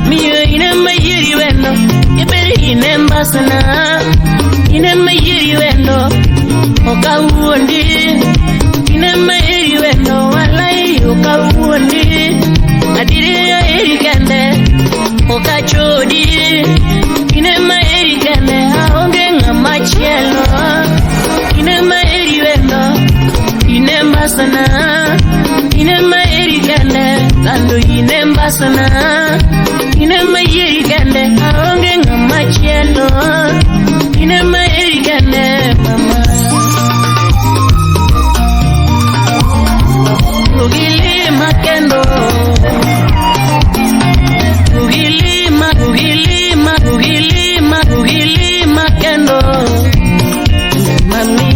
miyo inema yiri wendo yeberi inemba sana inema yiri wendo okawundi inema yiri wendo walai okawundi adiriya erikane okachodi inema erikane aonge ngamachielo inema eri wendo inemba sana Lando inemba sana, inema yirikende, aonge ngamachielo, inema yirikende mama. Ugilima kendo, ugilima kendo, mami,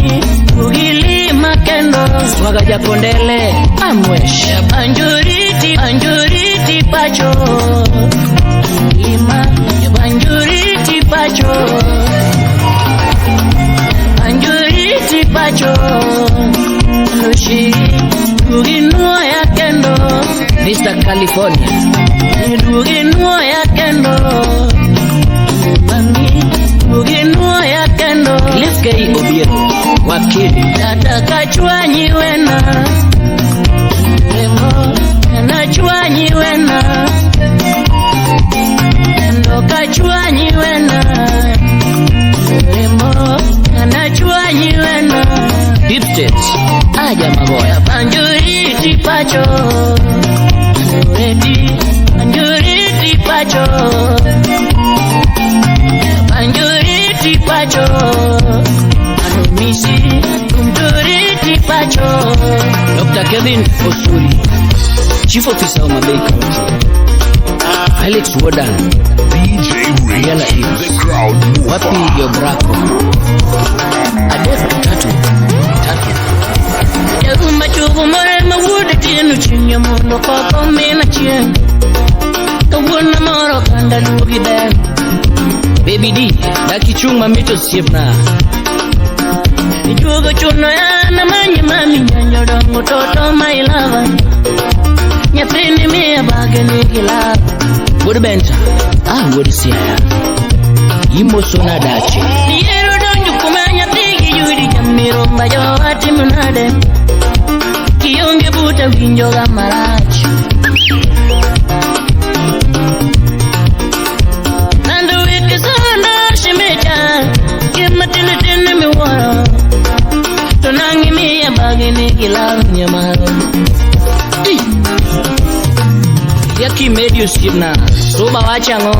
ugilima kendo. Swaga jakondele, amwesha banjuriti pacho, ima banjuriti pacho, banjuriti pacho, nushi duginua ya kendo, Mr. California, duginua ya kendo, mami, duginua ya kendo, Lifkei Obiero, wakili, nataka chwanyi wena, Remo, nachwanyi wena, ndoka chwanyi wena, Remo, nachwanyi wena, Deep State, aja maboya, banjuriti pacho, banjuriti pacho, banjuriti pacho, anomisi, banjuriti pacho. Dr. Kevin Osuri, Chief Officer of Mabei County, Alex Wodan, DJ Rich, the crowd mover. Wapi Yobrako, Adef Tatu. Yagumba chugu morema wude tienu chinya mono koko mena chien. Kawuna moro kanda lugi den. Baby D, daki chunga mito siepna. Nijugo chuno ya na manye mami nyanyo dongo toto my lover. Nyaprini miya bageni gila. Wood benta, wood siya. Imo sona dache. Niero donju kumanya tigi yudi jamiro mbajo ati munade. Kionge buta vinjoga marachi. Nando wiki sana shimecha. Kima tini miwara. Tonangi miya bageni gila nyamaro. Yaki medio sibna, soba wachango.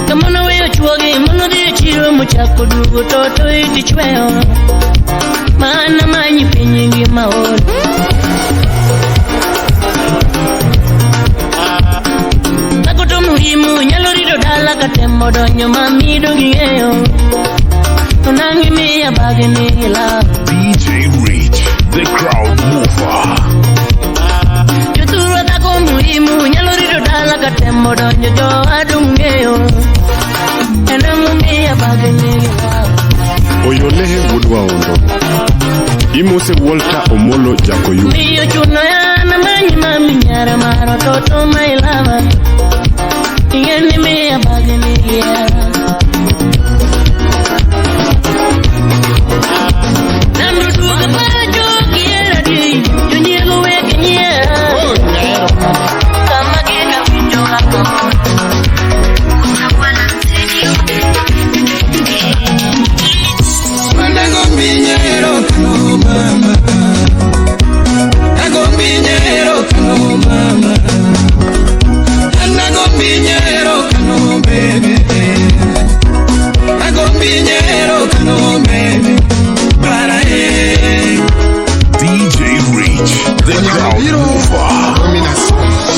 Kamono weyo chuoge, mono de chiro muchako dugo toto iti chweo. Mana manyi pinyingi maolo. Takoto muhimu, nyalo rido dala katemo donyo mamido gigeyo. Tonangi miya bageni gila. DJ Rich, the crowd mover. Muhimu nyalo rido dala katemo donjo jo adungeyo ena mumia bageni Oyolehe Woodwa Ondo Imose Walter Omolo Jakoyu Miyo chuno ya na manyi mami nyara maro toto my lover Ingeni miya bageni Nandu duga pajo kiera di Junyigo weke nyera DJ Rich, the crowd mover.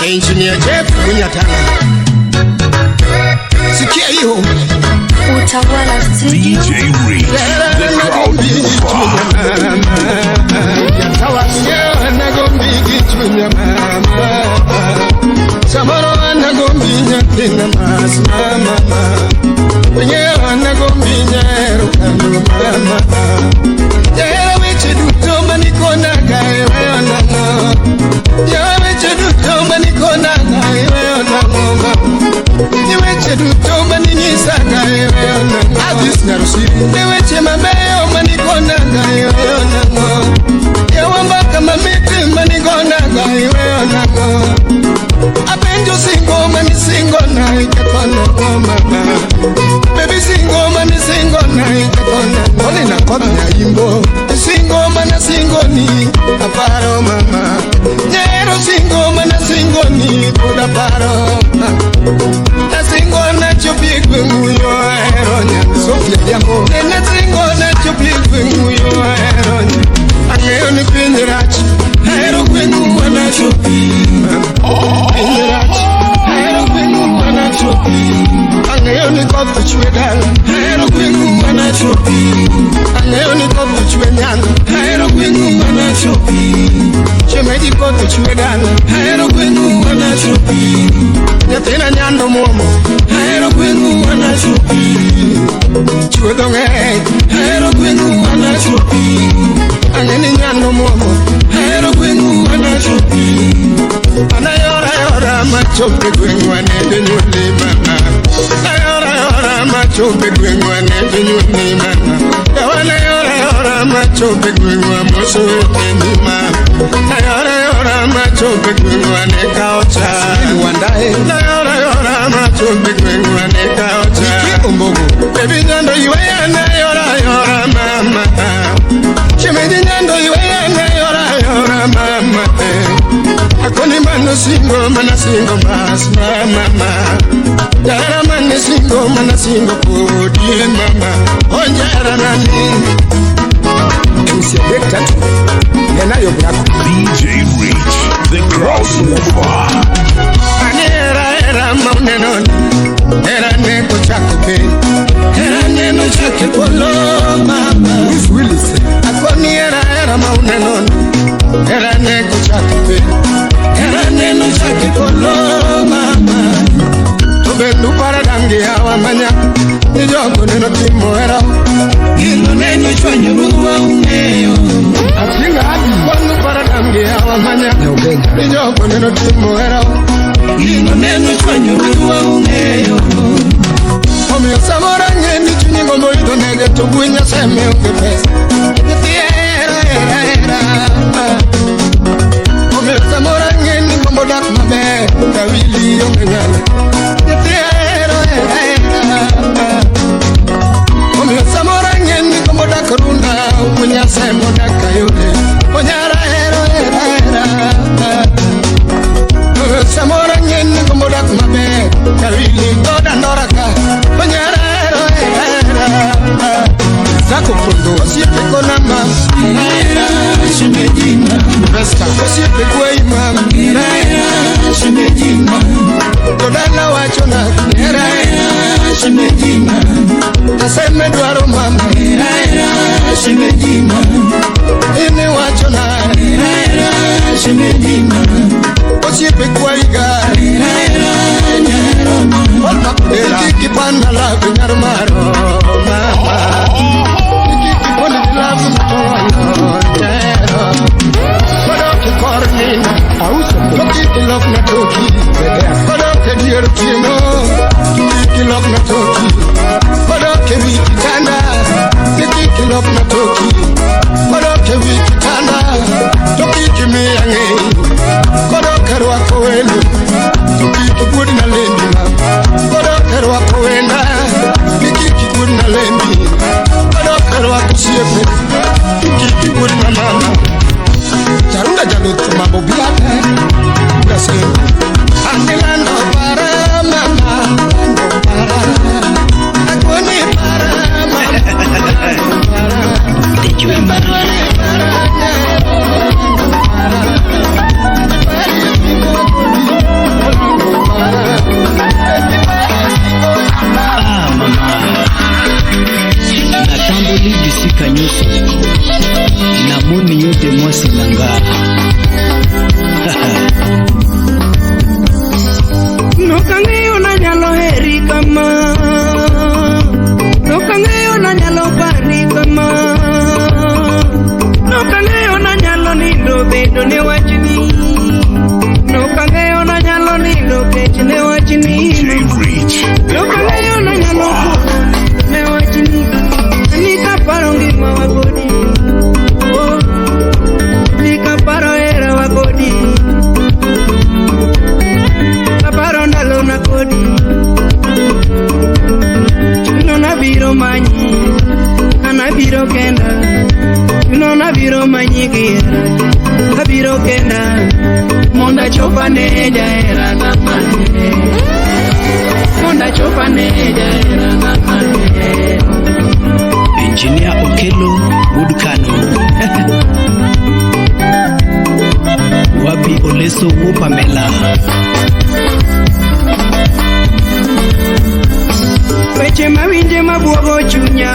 Engineer Jeff Munyatana. Sikia hiyo. Utawala Studio. DJ Rich, the crowd mover. Yatawa nagombi kichunya mama. Samaro nagombi nyakina mas mama. Wenyewe nagombi nyero kanu mama. Yera weche dutomba nikona gae weona. Yera weche dutomba nikona gae weona mama. wedala ahero gweng'u anachopi nyathina nyando muomo ahero gweng'u anachopi chuodho ng'eny ahero gweng'u anachopi ang'eni nyando muomo ahero gweng'u anachopi anayora machope gweng'u anende nyuole mama ayora machope gweng'u anende nyuole mama yawana yora machope gweng'u amoso etendima ayora machope gweng'u aneka ocha wandae ayora machope gweng'u aneka ocha umbogo baby nyando iwayana yora mama chimedi nyando iwayana yora mama akoni mano singo mas mama yara mane singo mana singo podi mama onjara nani MC Victor yana yo brako DJ Rich the crowd mover era maunenon era neko chakope era neno chake polo mama Willis akoni era maunenon era neko chakope era neno chake polo mama tobendu para dangi hawa manya ni jogo neno timo era ino neno chwanyo ruwa ungeyo asinga hadi bendu para dangi hawa manya ni jogo neno timo era ino neno chwanyo ruwa ungeyo omi samora nyeni chunyingo moido nege tubunya seme ukepesa era omi samora nyeni kombo dak mabe kawili yongenyale omi samora nyeni kombo dak runda ukunya semo dak kayode onyara era samora nyeni kombo dak mabe kawili goda noraka onyara era zako kondo siete konama era shimejina basta siete kwa imam era shimejina kodana wachona era shimejina aseme dwaro mama era shimejina ine wachona era shimejina siete kwa iga era nyero mama kipanda la kunyarmaro mama love na toki kodo ke dier tieno ki love na toki kodo ke wiki tanda ki love na toki kodo ke wiki tanda toki ki mi ange kodo karwa ko wenu toki ki bud na lendi na kodo karwa ko wenda ki bud na lendi kodo karwa ko siepe ki bud na mama charunda jalut mambo biate Angelando para mama, para agoni para mama, para natamboli bisika nyuso namoni yote mwasi nanga Nokang'eyo na nyalo heri kama Nokang'eyo na nyalo pari kama Nokang'eyo na nyalo nindo bedo ne wachni Nokang'eyo na nyalo nindo kech ne wachni Nokang'eyo na nyalo ne wachni Nika paro ngima wagodi Nika paro era wagodi na kodi Chuno na biro manyi Ana biro kenda Chuno na biro manyi gira Na biro kenda Monda chopa neja era na mane Monda chopa neja era na mane Engineer Okelo Woodkano Wapi Oleso Wopamela Weche mawinje mabuogo chunya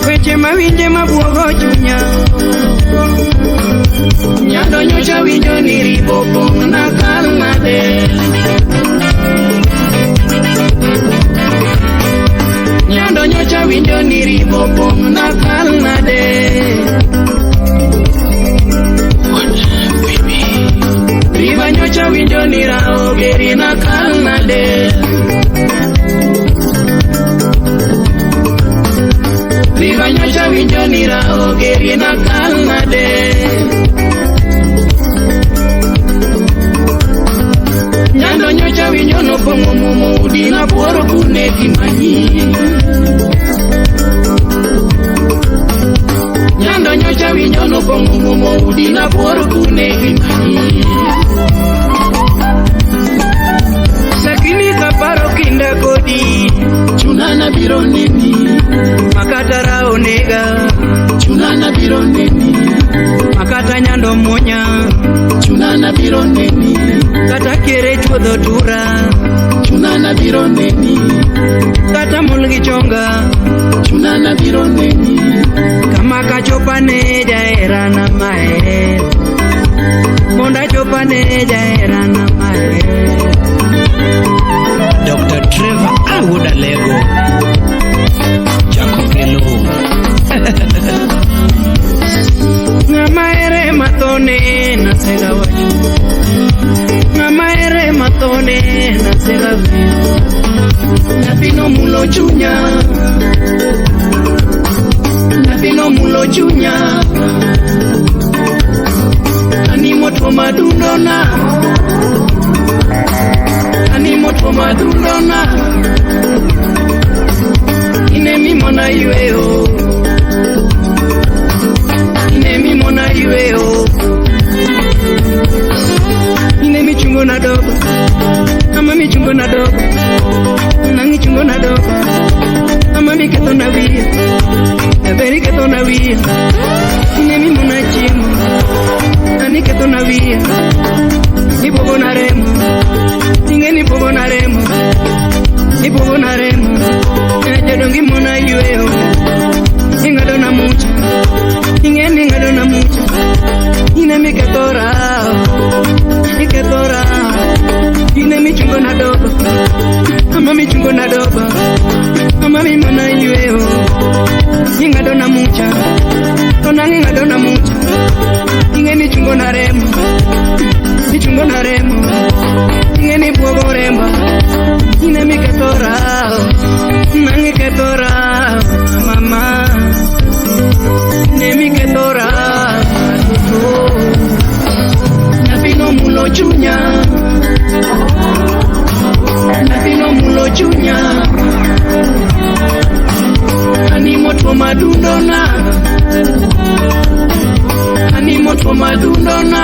Weche mawinje mabuogo chunya Nyando nyocha winjo ni ribo pong na kal nade. Nyando nyocha winjo ni ribo pong na kal nade. Riba nyocha winjo ni rao geri na kal nade. Riba nyocha winjo ni rao geri na kal nade. Nyando nyocha winjo no pongo mumudi na buoro kune kimanyi. Nyando nyocha winjo no pongo mumudi na buoro kune kimanyi. Lakini kaparo kinda kodi chunana biro nini. Makata rao nega chunana biro nini. Makata nyando monya chunana biro nini. Kata kere chuodho tura chunana biro nini. Kata mulgi chonga chunana biro nini. Kama kachopane jaera na maher. Monda chopane jaera na maher. Dr. Trevor Awuda Lego Jaco Kelo Ngamaere matone na sega waju. Ngamaere matone na sega waju. Nabino mulo chunya. Nabino mulo chunya. Animo to madunona. Animo to madunona. Inemi mona yueo. Inemi mona yueo. Inemi chungo na dogo. Ama mi chungo na dogo. Nangi chungo na dogo. Ama mi keto na wia. Eberi keto na wia. Inemi mona chimo. Ani keto na wia. Ipogo na remo. Ingeni pogo na remo. Ipogo na remo. Jadongi mona yueo. Ingado na mucha. Ingeni ingado na mucha. Inemi ketora. Iketora. Inemi chungo na dogo. Ama mi chungo na dogo. Ama mi mona yueo. Ingado na mucha. Tonangi ingado na mucha. Ingeni chungo na remo. Ichungo na remo. Ingeni pogo remo. Inemi ketora. Nangi ketora. Mama. Inemi ketora. Nabino mulo chunya. Nabino mulo chunya. Animo to madundona. Animo to madundona.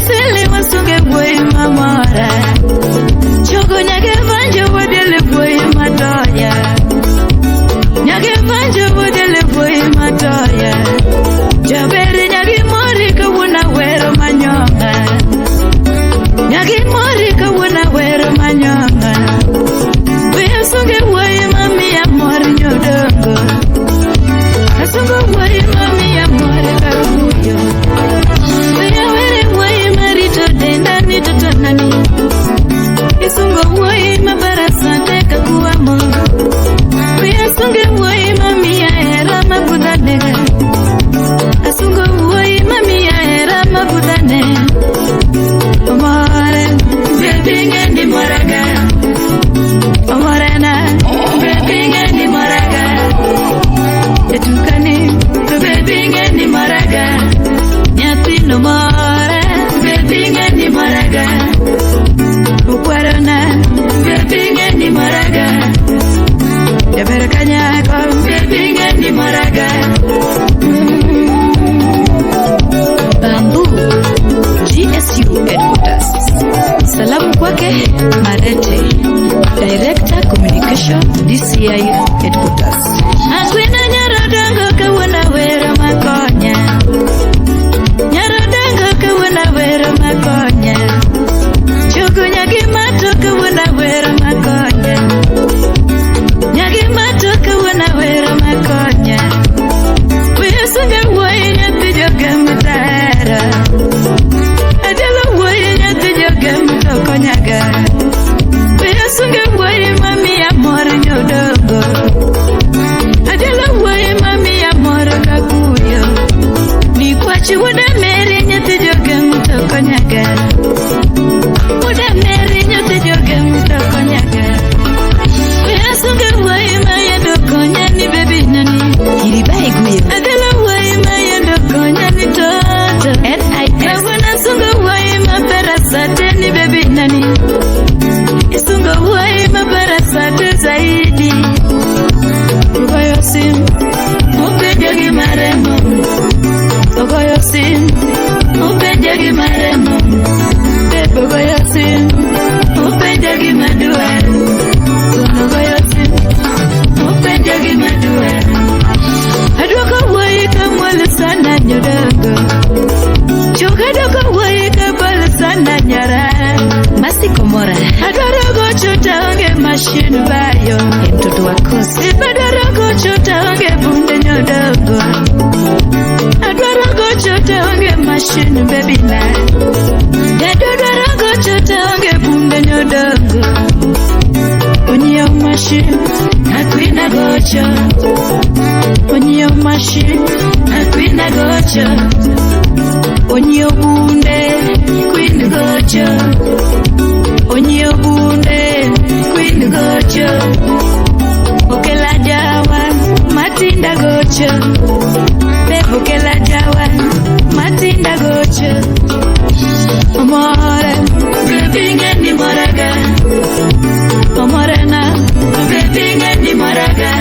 sili wasunge boy mamara chogo nyage banjo wadele boy matoya nyage banjo wadele boy matoya jabere nyage mori kawuna wero manyonga nyage mori kawuna wero manyonga wasunge boy mami amor nyodongo asunge boy mami amor karuyo Isungo woi mabarasa teka kuamo Isungo woi mami ya era mabudane Asungo woi mami ya era mabudane Omare bebinge ni moraga Omare na bebinge ni moraga Etukani bebinge ni moraga Nyati no more bebinge ni moraga Ukwarona bebinge ni moraga Yaberakanya kwa bebinge ni moraga Bamboo GSU Headquarters. Salamu kwake Marete, Director Communication DCI Headquarters. Akwina nyarodongo kawuna wero makonya Nyarodongo kawuna wero makonya Chogo nyagi mato kawuna wero makonya Nyagi mato kawuna wero makonya Wesunge woye nyati joga mutara Adela woye nyati joga mutokonyaga Wesunge woye mami amor nyodogo Adela woye mami amor kakuyo Nikwachi wada meri nyati joga mutokonyaga Wada meri nyati joga mutokonyaga Wesunge woye maya dokonya ni baby nani Kiribai guyo Adela woye maya dokonya ni toto N.I.S. Kawana sunga woye mabarasate ni baby nani Isunga woye mabarasate zaidi Ugoyo sim Upejogi maremo Ugoyo sim Upejogi maremo Ugoyo sim Upejogi madua Ugoyo sim Upejogi madua Aduka woye kamwale sana nyodogo Choga doka woye kabale sana nyara Masi komora Adorogo chota onge machine bayo Mtoto wakosi Adorogo chota onge bunde nyodogo Adorogo chota onge machine baby na Adorogo chota onge bunde nyodogo Onye machine Akwina gocho Onye machine Akwina gocho Onye bunde Queen gocho Onye bunde Queen gocho Okela jawa Matinda gocho Bebo kela jawa Matinda gocho Amore Bebinge ni moraga Amore na Bebinge ni moraga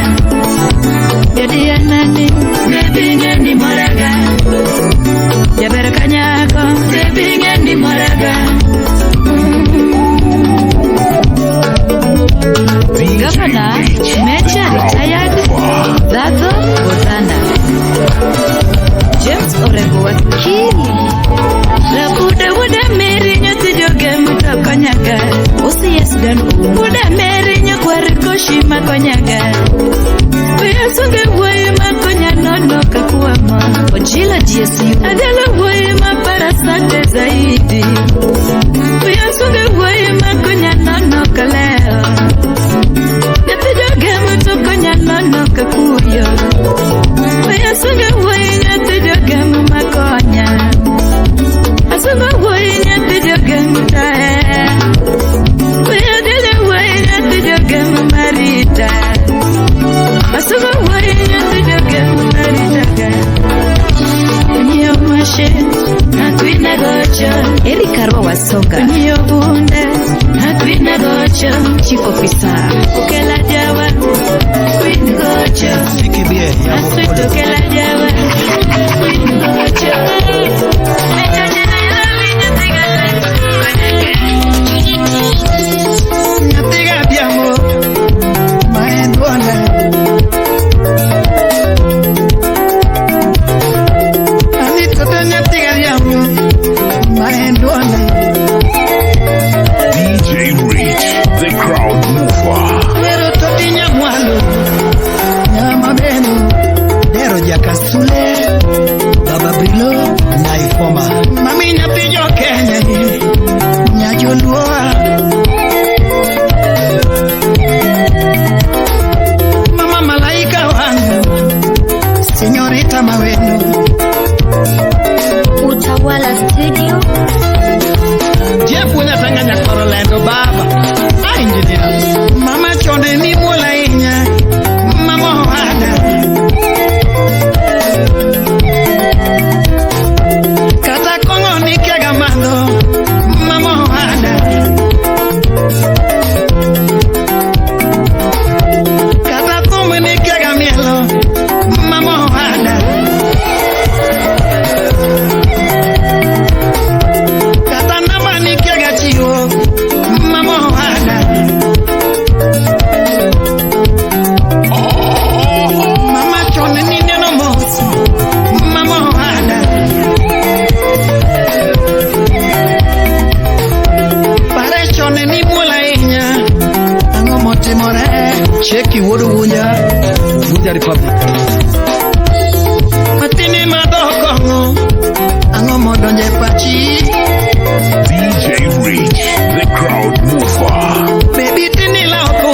Jadi ya nani Bebinge ni moraga Yaberakanyako Bebinge ni moraga Governor Major Retired Zazo Bozana James Orengo wakili Labuda wuda meri nyote joge mutakonyaga Usi yes dan wuda meri nyokwari koshima konyaga Wesunge woye makonya nono kakuama Ojila GSU Adela woye mabarasate zaidi Wesunge woye makonya nono kaleo Nyatijoge mutokonya nono kakuyo Wesunge woye nyatijoge makonya Asunge woye nyatijoge mutae Weadele woye nyatijoge marita Asuga woye nyatijoge marita Onye machine Akwina gocho Erika Arwa Wasonga Onye bunde Akwina gocho Chief Officer Ukela jawa Queen gocho Aswito kela jawa Queen gocho Meja jena yala winya tiga maendone DJ Rich, the crowd mover. Pero totinya mwalo nyama beno dero jakasule baba brilo na ifoma mami nyapijo Kenya nyajolua mama malaika wangu Señorita Maweno Utawala Studio Jeff unatanganya Orlando baba engineer mama chonde ni mola inya mama wada kata kongo ni kega mando mama wada kata tumwe ni kega mielo mama wada kata nama ni kega chiwo mama wada mama chone ni neno mosi mama wada pare chone ni mula inya ango motimore cheki wodu wunya Republic matini madoko ango modonje pachi DJ Rich, the crowd mover. baby tini laoko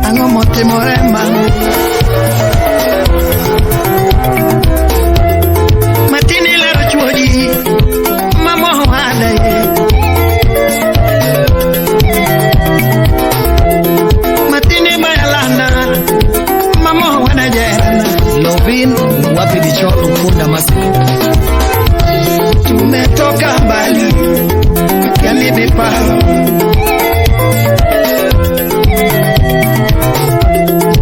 ango motimore mangu matini lero chuoji mama wada matini bayalana mama wada jana Lovin wapi bicholo kunda masi tumetoka mbali yani beparo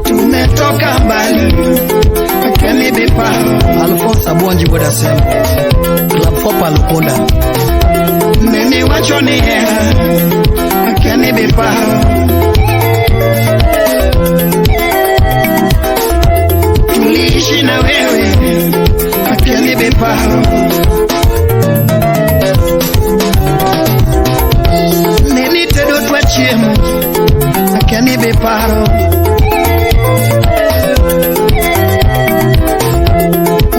tumetoka mbali yani beparo Alfonso Abonji boda sema Club Fopa Lukonda nene wachoni hera yani beparo tuliishi na wewe yani beparo neni tedo twachiemo yani beparo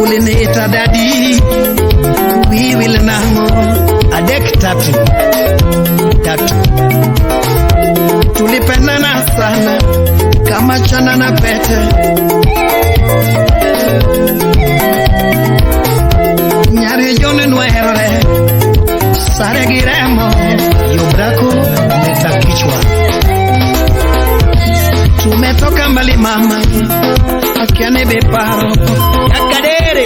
uliniita dadi wiwil nango adek tatu tulipendana sana kama chana na pete nyari jone nuerore sare giremo yobrako metakichwa tumetoka mbali mama akiane beparo yakadere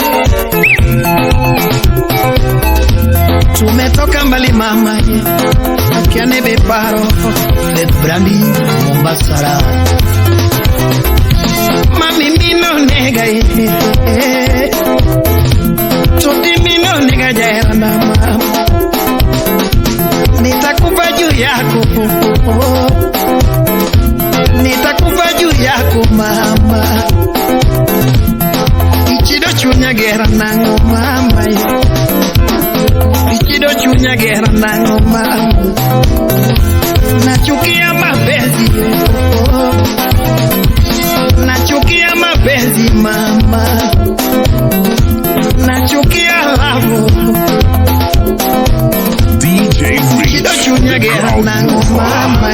tumetoka mbali mama akiane beparo let brandi Mombasa mami mino nega Toti mino nega jaya na mama nitakufa juu yako nitakufa juu yako mama ichido chunya gera nango mama ichido chunya gera nango mama nachukia mapenzi nachukia mapenzi mama nachukia lavo DJ Rich, ichido chunya the gera crowd nango mover. mama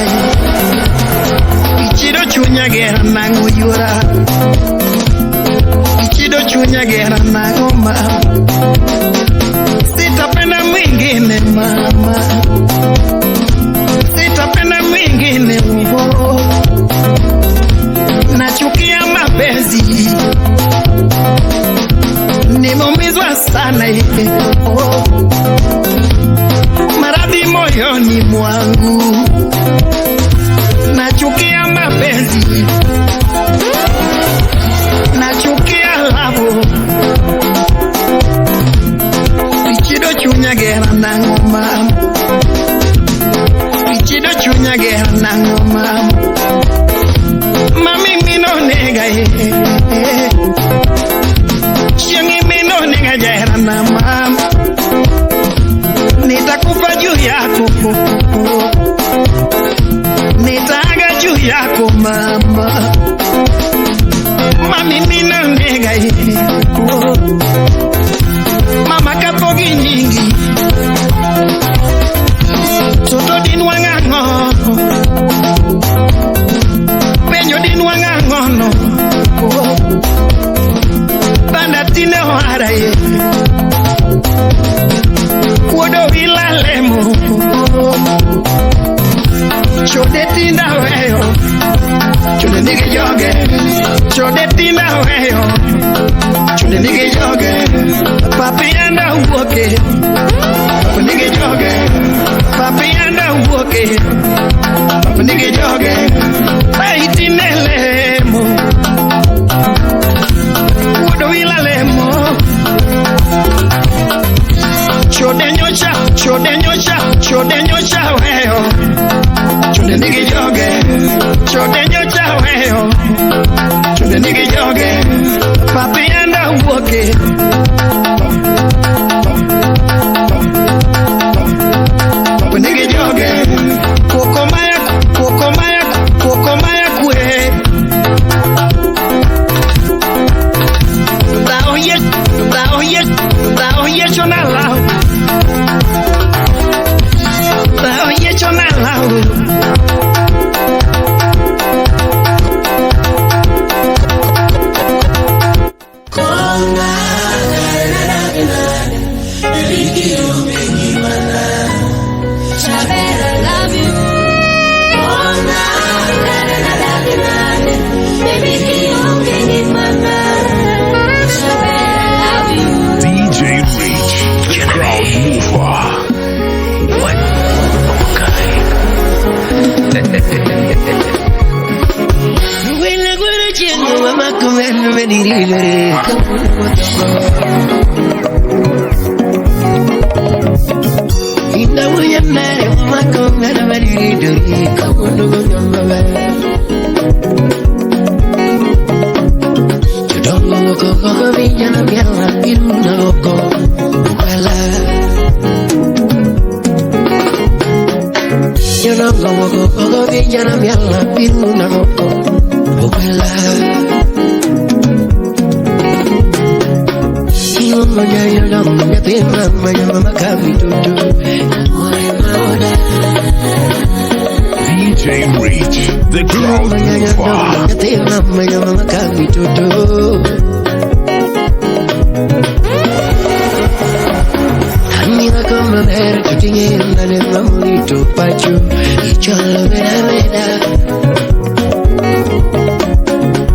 ichido chunya gera nango yura ichido chunya gera nango mama sitapenda mwingine mama sitapenda mwingine uho nachukia mapenzi nimeumizwa sana oh. Maradhi moyoni mwangu nachukia mapenzi nachukia lavo ichido chunya gera nango mama ichido chunya gera nango mama mami mino nega chiangi mino nega jera na mama wila lemo chode tinda weyo chode nige joge chode tinda weyo chode nige joge papi anda uoke papi nige joge papi anda uoke papi nige joge ai tinelemo wodo wila lemo chode nyocha weyo chode nige joge chode nyocha weyo chode nige joge papi anda uoke papi nige joge kokomaya kwe da oye chona lao DJ Reach, the crowd mover. DJ Reach, the crowd mover. Amiga como ver tu tienda de mamurito pacho y cholo vera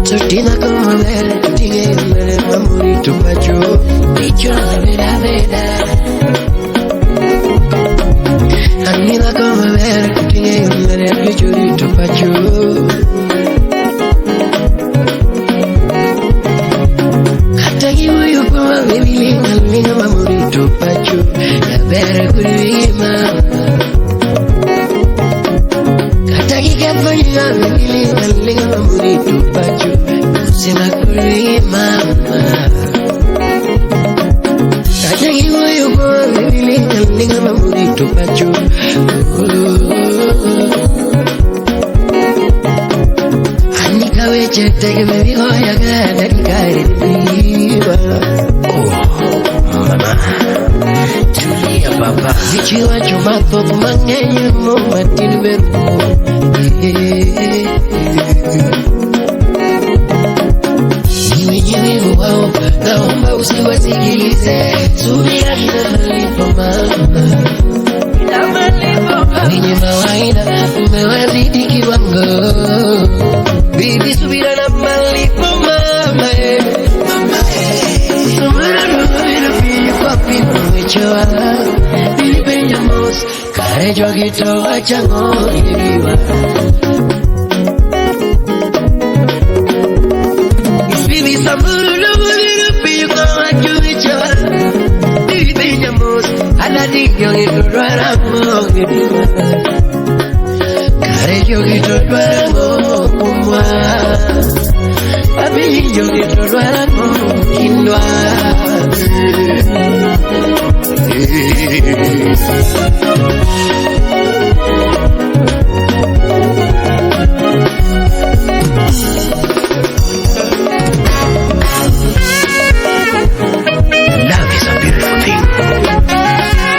Sortina como ver tu tienda de mamurito pacho y cholo vera Amiga como ver tu tienda de chorito pacho Amiga mamurito pacho ya ver kurima Kataki kafanya amiga mamurito pacho sema kurima Kataki moyo kwa amiga mamurito pacho Anika weche tege me hoya gana dikari biwa Julia Baba Zichiwa chumato kumangenye Matini beru Niwe wao naomba usiwasikilize Subira inamalipo mama Wenye mawaida umewazidi kiwango Bibi subira na malipo mama Subira na malipo papi mwechoa Nilipenya mos Karejwa kitoa chango iliwa Bibi saburu na malipo kwa chuichoa Nilipenya mos Aladinyo kitorwa mo iliwa Karejwa kitorwa mo kumwa Papi yo kitorwa mo kindwa Love is a beautiful thing.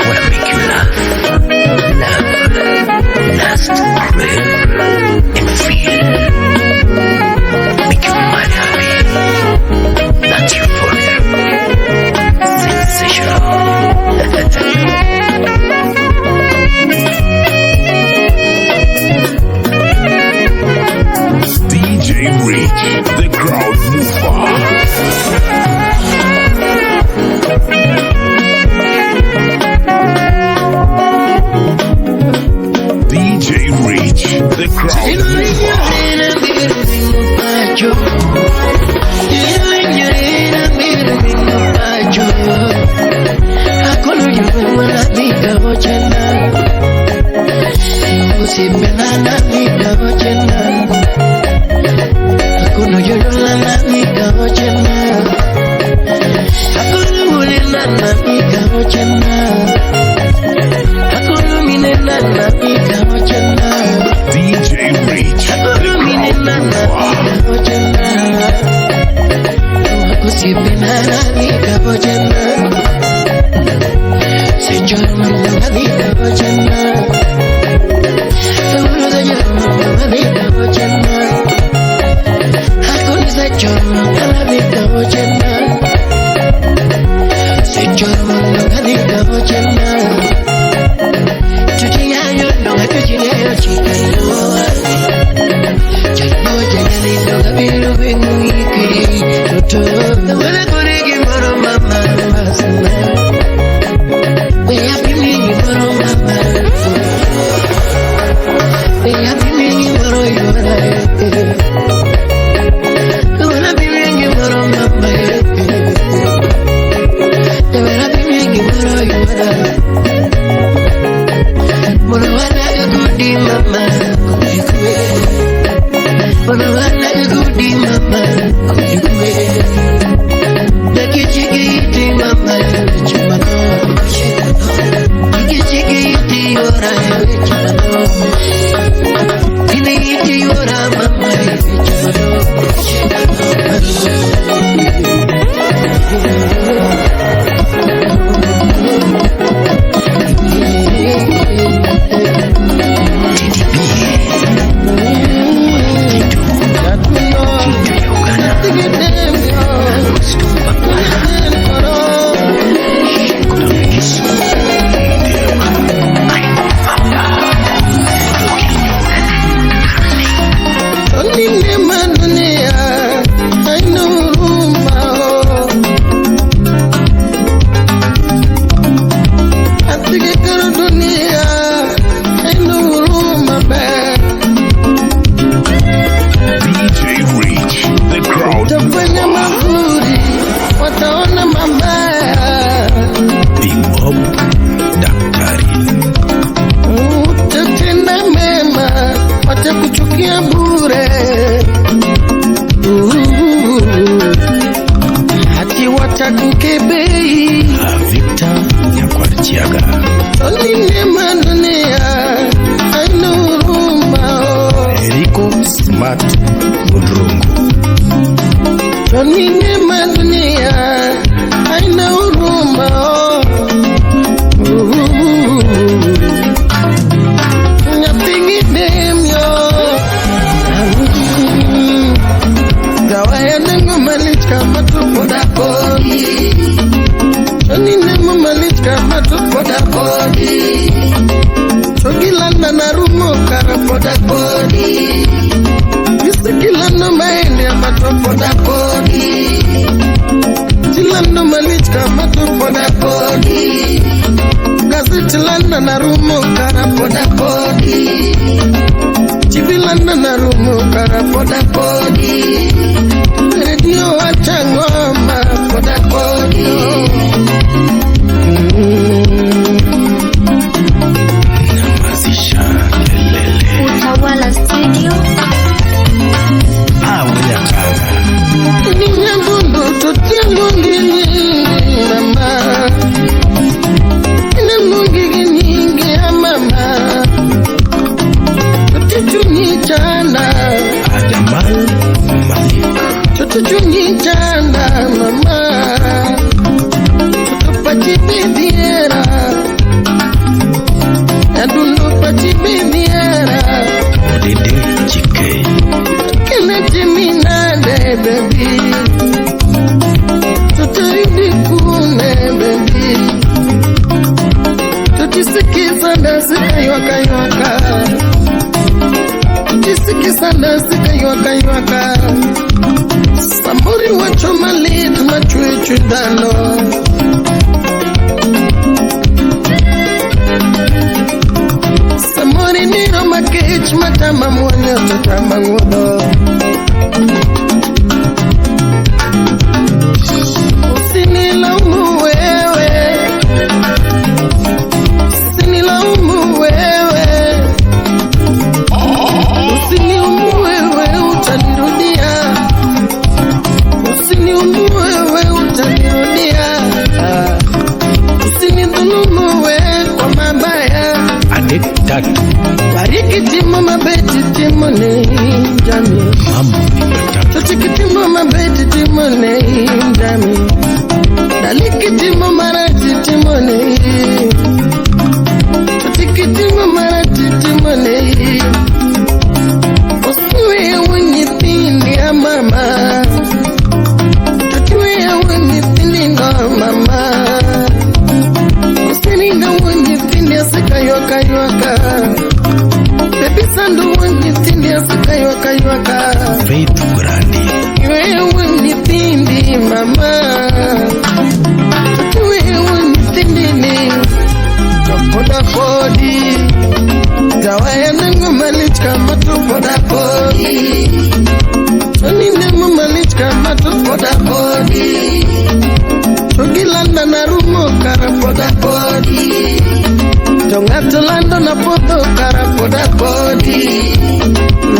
Wanna make you laugh, last, forever, and feel. Make your mind happy. That's your forever. Sensational. yuaka yuaka. Baby sandu wanjitindi asika yuaka yuaka. Faith Grandi. Wewe wanjitindi mama. Wewe wanjitindi ni. Poda podi. Zawaya nangu malichka matu poda podi. Soni nemu malichka matu poda podi. Togilanda na rumo kara poda podi. Tongatolando na poto kara poda podi.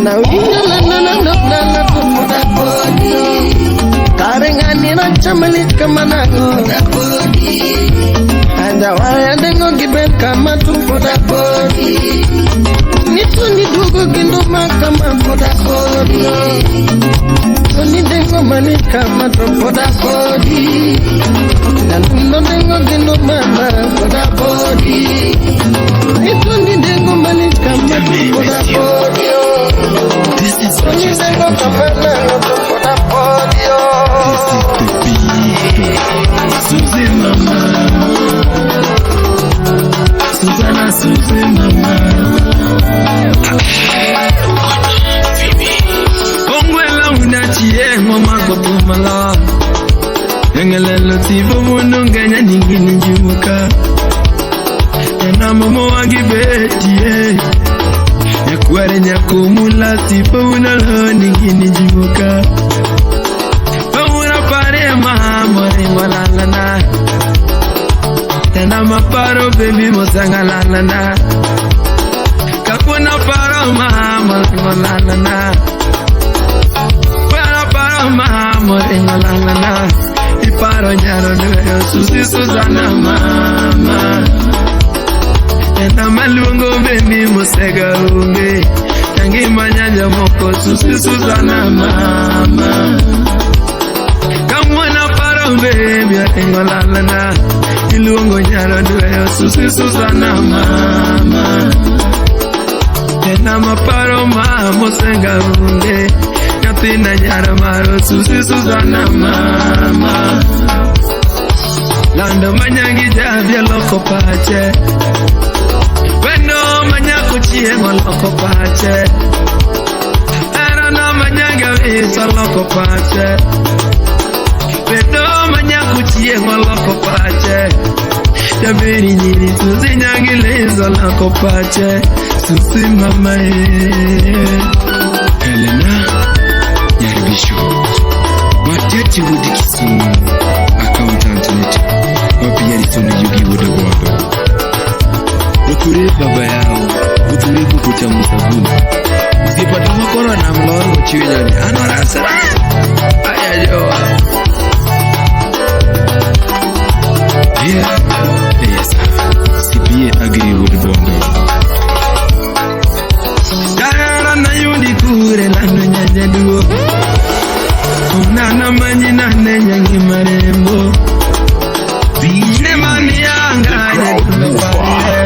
Na wingalanda na nokdala poda podi. Karengani na chamalichka manango poda podi. Andawaya dengo giben kama tu poda podi. Nitu ni dugo gindoma kama poda podi. Toni dengo mani kama tu poda podi. Nanuno dengo gindoma poda podi. Nitu ni dengo mani kama tu poda podi. Toni dengo kama tu poda podi. Suzy mama. Susanna, Suzy mama. Ongwela unachie mama kotumala. Engelelo tivo munongenya ningini njimuka. Ena momo wangibetie. Nyakware nyakumula tivo unalo ningini njimuka. Ongwela pare mahamore walalana. Tena maparo baby mosangalalana. Kakuna paro mahamolalalana. Para paro mahamolalalana. Iparo nyaro nuyo Suzy Susanna mama. Tena malungo baby mosega unge. Tangi manyanja moko Suzy Susanna mama. Kamwana paro baby atengolalana. Ilungo nyaro nuyo Suzy Susanna mama. Tena maparo mosenga unge. Katina nyaro maro Suzy Susanna mama. Lando manyangi javya loko pache. Weno manyaku chiemo loko pache. Era no manyanga visa loko pache. Weno manyaku chiemo loko pache. Jabiri nyiri Suzy nyangi lezo loko pache. Suzy mama Helena Nyaribisho Mateti Wudi Kisumu Accountant Neti Wapia Lisone Yugi Wuda Waba Wakure baba yao Wakure kukucha musabuni Zipata makoro na mloro chiwenyani Anorasa Ayajoa Yes Sipie agri Wuda Bondo Kayara na yundi kure lano nyanya duo Unana manyi na nenyangi marembo Ine mani yanganya tunapare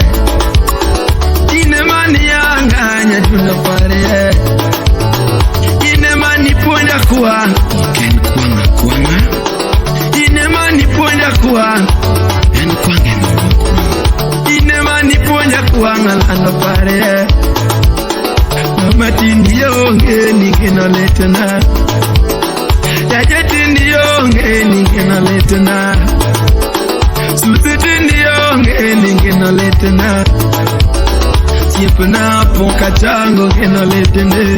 Ine mani yanganya tunapare Ine mani ponja kuwa Ken kwanga kwanga Ine mani ponja kuwa Ken kwange mama kuwa Ine mani ponja kuwa Ngalano pare Mama tindi yonge nikena letena Jaja tindi yonge nikena letena Suzy tindi yonge nikena letena Siepena poka chango kena letene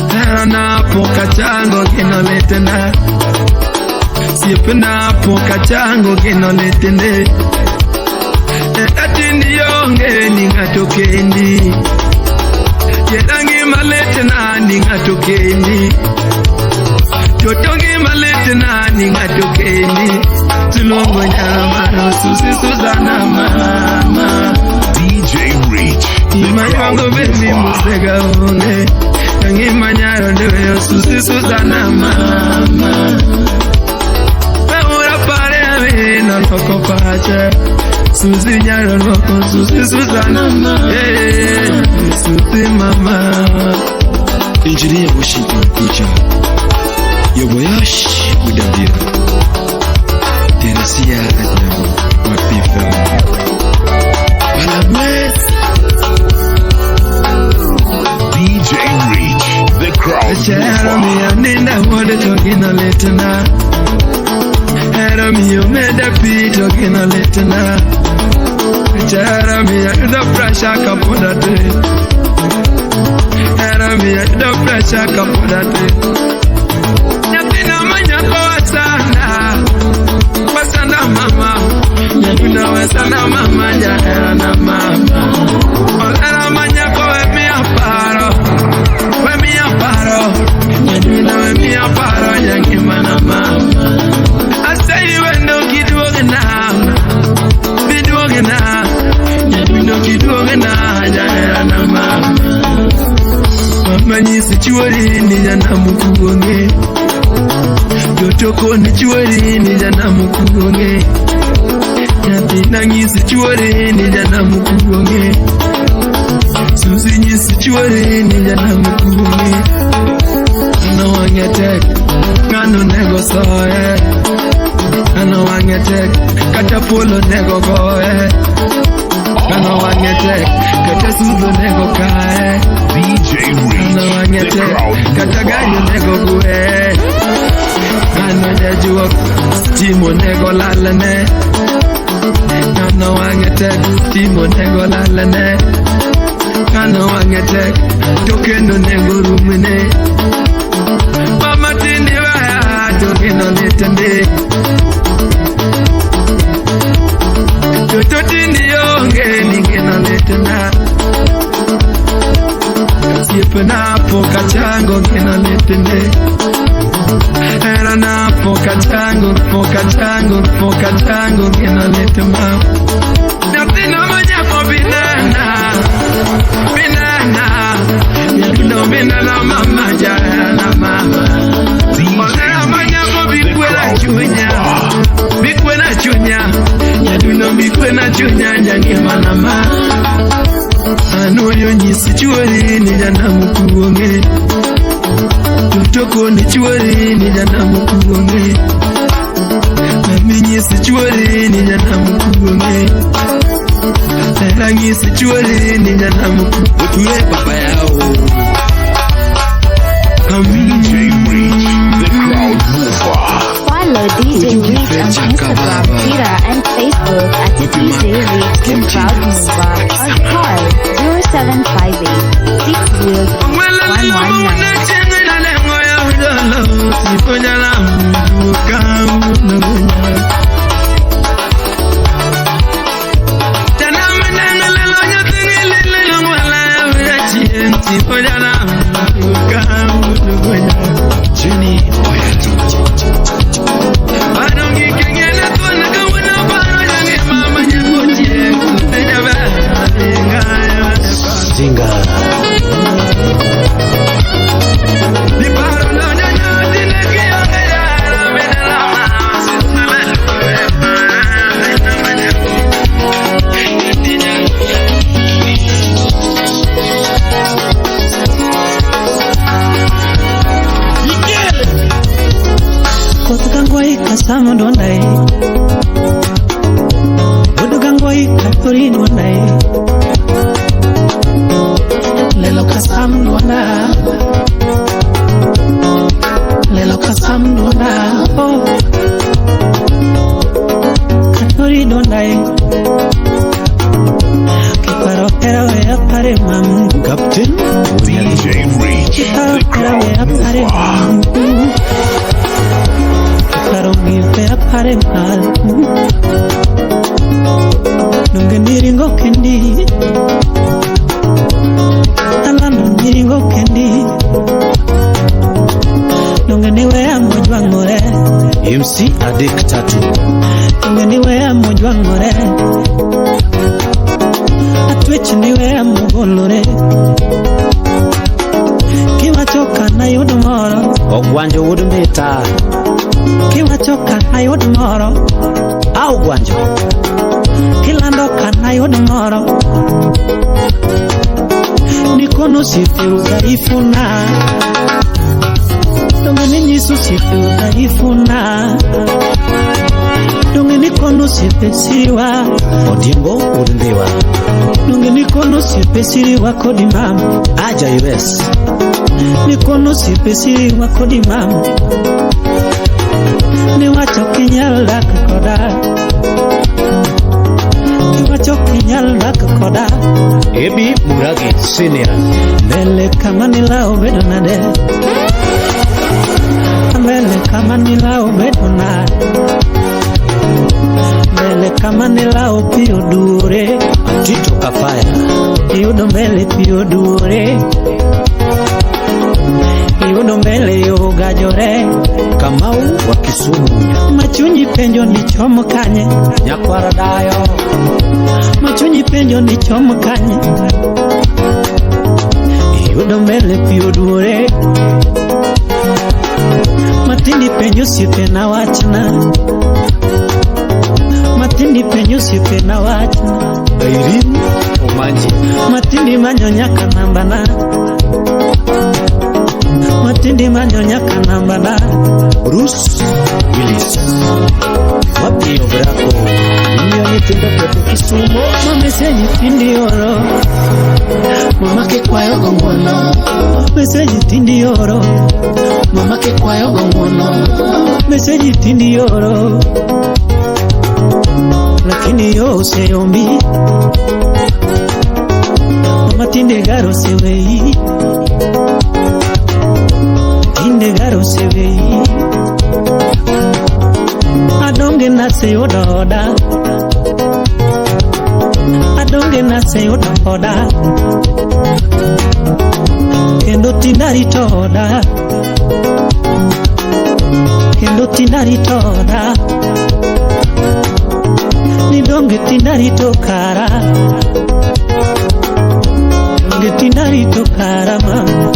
Tera na poka chango kena letena Siepena poka chango kena letene Jaja tindi yonge nikatokendi Yedangi malete na ninga tokendi. Jotongi malete na ninga tokendi. Tulongo nyama Suzy Susanna mama. DJ Reach. Ima yango baby musega unge. Tangi manyaro ndewe Suzy Susanna mama. Peura pare ave na loko pache. Suzy nyaro loko Suzy Susanna mama. Suzy mama. Engineer Washington Kucha. Yoboyosh Budabira. Teresia Adnabo Wapifa. Wala gina letna. Era mio meda pito gina letna. Era mia the pressure kapuda te. Era mia the pressure kapuda te. Nyapina manya kwa sana. Wasana mama. Nyapina wasana mama ya era na mama. Era manya kwa mi aparo. We mi aparo. Nyapina we mi aparo yangi mana mama. I say you ain't no kid walking now. Been walking now. No kidogo na haja na mama. Mama ni sichuori ni jana mukuonge. Totoko ni chuori ni jana mukuonge. Nyati nangi sichuori ni jana mukuonge. Susi ni sichuori ni jana mukuonge. No wangetek ngano nego soe. Ano wangetek katapolo nego goe. Kano wangetek kata sudo nego kae. DJ Reach, Kano wangetek kata ganyo nego gue. Kano jajua timo nego lalane. Kano wangetek timo nego lalane. Kano wangetek tokeno nego rumine. Mama tindi waya tokeno netande. Totindi yonge ningena letena. Sipe na poka chango ngena letene. Era na poka chango ngena letema. Natina manya po binana. Yakuno binana mama jana mama. Mwana manya po bikwela chunya. Bikwela chunya. Yaduno bikwela chunya nyange manama. Ano yonyi sichuori ni jana mukuonge. Tutoko ni chuori ni jana mukuonge. Minyi sichuori ni jana mukuonge. Rangi sichuori ni jana mukuonge. Utule papa yao. DJ Reach, the crowd mover. Follow DJ Reach on Instagram, Twitter, and Facebook at DJ Reach the Crowd Mover or call 0758 Kasamo donai, Budugangoi Kapurin one day. Lelo Kasam dona, Lelo Kasam dona, oh Kapuri donai. Kiparo era way up at him, Captain DJ Reach, the crowd mover. Karo gipe apare mal. Nunge niringo kendi. Alano niringo kendi. Nunge niwe amojwang more. MC Adik Tatu. Nunge niwe amojwang more. Atwech niwe amogolore. Kiwachoka na yudo moro. Ogwanjo wudumbita. Kiwachoka na yudo moro. Au gwanjo. Kilandoka na yudo moro. Nikono sifi udhaifuna. Donge ninyisu sifi udhaifuna. Donge nikono sifi siriwa. Odimbo udimbiwa. Donge nikono sifi siriwa kodimam. Aja US. Nikono sipesi wako di mama Ni wacho kinyal dak koda Ni wacho kinyal dak koda Ebi Muragi Senior Mbele kama nilao bedo nade Mbele kama nilao bedo nade Mbele kama nilao pio dure Tito Kafaya Yudo mbele pio dure Yudo mbele yoga jore Kamau wa Kisumu Machunyi penjo ni chomo kanye Nyakwara dayo Machunyi penjo ni chomo kanye Yudo mbele pio dure Matindi penjo sipe na wachna Matindi penjo sipe na wachna Irene Omanji Matindi manyonyaka nambana Matindi manyonyaka nambana Bruce Willis Wapi Obrako Niyo nitindo pepo Kisumu Mamesenyi tindi oro Mamake kwayo gongono Mesenyi tindi oro Mamake kwayo gongono Mesenyi tindi oro Lakini yo seombi Mama tinde garo sewei Tinde garo sewei Adonge na seyoda Adonge na seyoda Kendo tindari toda Kendo tindari toda Nidonge tindari tokara Donge tindari tokara mama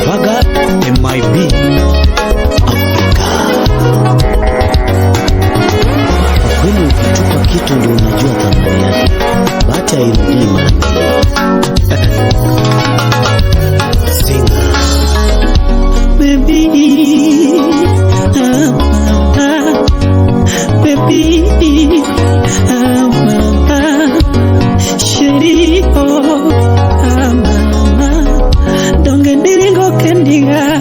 Vaga MIB Afrika Kweli ukitupa kitu ndio unajua thamani yake Bahati hairudii mara mbili Singa Baby Baby mama Sheri mama Donge ndiringo kendiga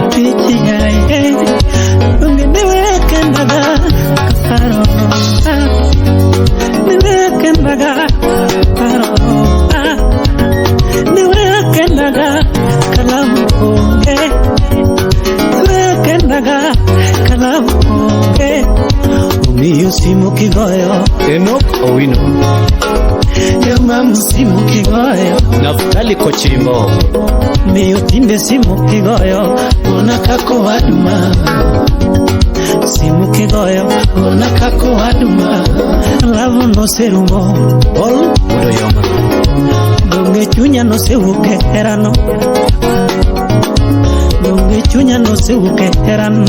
Pichi yae Donge ndiwe kendaga Karo Ndiwe kendaga Karo Ndiwe kendaga Kalamu konge Ndiwe kendaga Kalamu konge Umiyo simu kigoyo Enoch Owino Yama musimu kigoyo Naftali Kochimbo Miyo tinde simu kigoyo Ona kako waduma Simu kigoyo Ona kako waduma Lavo no serumo Paul Udoyoma Donge chunya no sewuke herano Donge chunya no sewuke herano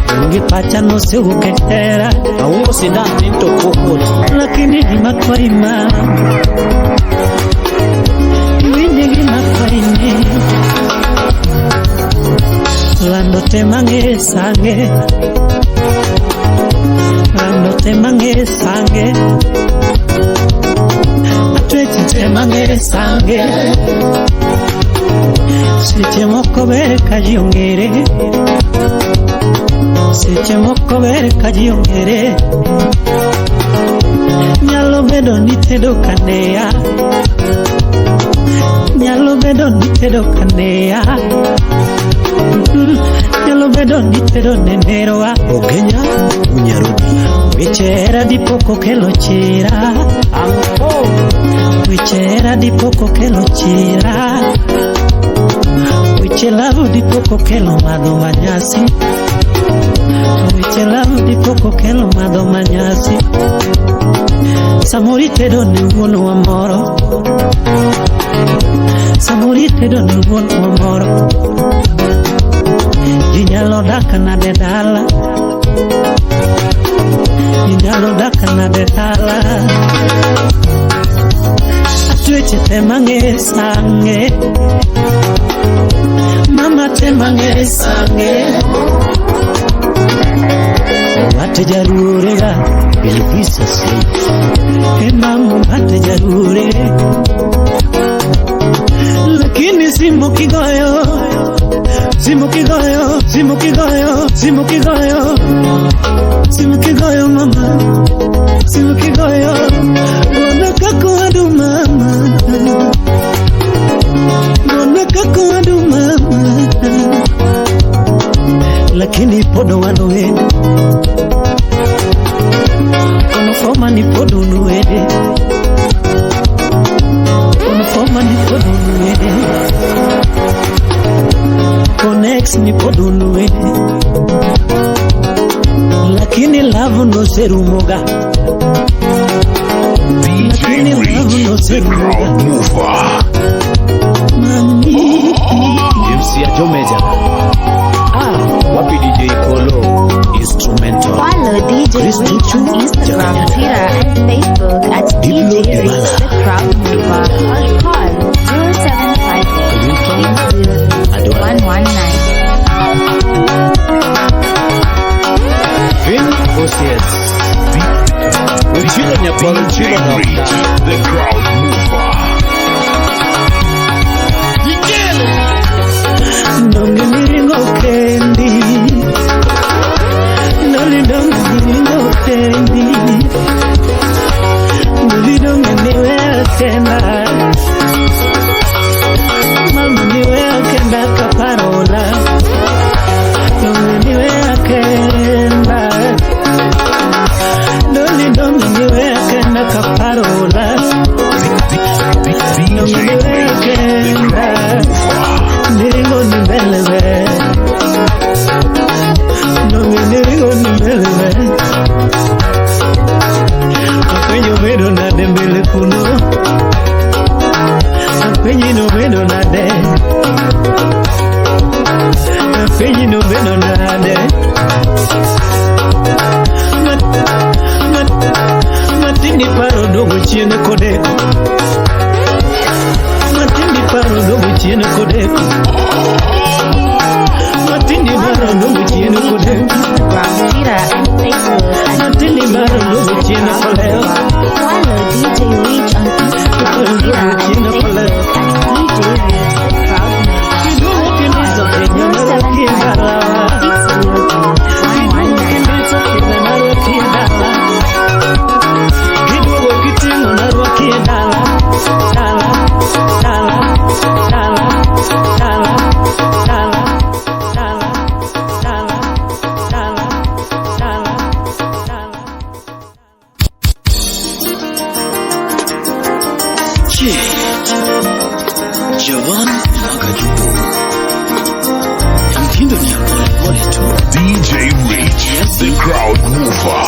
Donge pacha no sewuke hera Aungo sidan tinto kokot Lakini hima kwa ima Iwinye hima kwa ine Lando temange sange Lando temange sange Atwechi temange sange Seche moko bere kajiongere Seche moko bere kajiongere Nyalo bedo nitedo kanea Nyalo bedo nitedo kanea Nyalo bedo nitedo neneroa Ogenya Unyarudi Wichera di poco che lo c'era Wichera di poco che lo c'era Wichelavo di poco che lo mado magnasi Wichelavo di poco che lo mado magnasi Samorite donne buono amoro Samorite donne buono amoro Ginyalo dakana de dala Ginyalo dakana de dala Atweche temange sange Mama temange sange mbate jarurega bilifisa si Mamu mbate jarure lakini simu kigoyo mama simu kigoyo wanakakuadu mama lakini podo wanoende konofoma ni podo nuende Konex ni podo nuende lakini love no serumoga lakini love no serumoga mami MC Ajomeja wapi DJ Kolo instrumental Follow DJ Rich on Instagram, Twitter and Facebook at DJ Rich the Crowd Mover or call 0758-119. The Crowd Mover. Dongo kendi Noli dongo kendi Noli dongo niwe akenda Mama niwe akenda kaparola Dongo niwe akenda Noli dongo niwe akenda kaparola Dongo niwe akenda Niringo ni mbelewe Niringo ni mbelewe Akwenye umedo na dembele kuno Akwenye umedo na de Akwenye umedo na de Matindi paro dogo chiene kodeko Matindi paro dogo chiene kodeko Matindi paro dogo chiene kodeko Twitter and Facebook at Matindi paro dogo chiene kodeko Follow DJ Rich on Instagram, Twitter and Facebook at DJ Rich the Crowd Jovan Magajubu Mkindo ni pole tu DJ Rich, the Crowd Mover.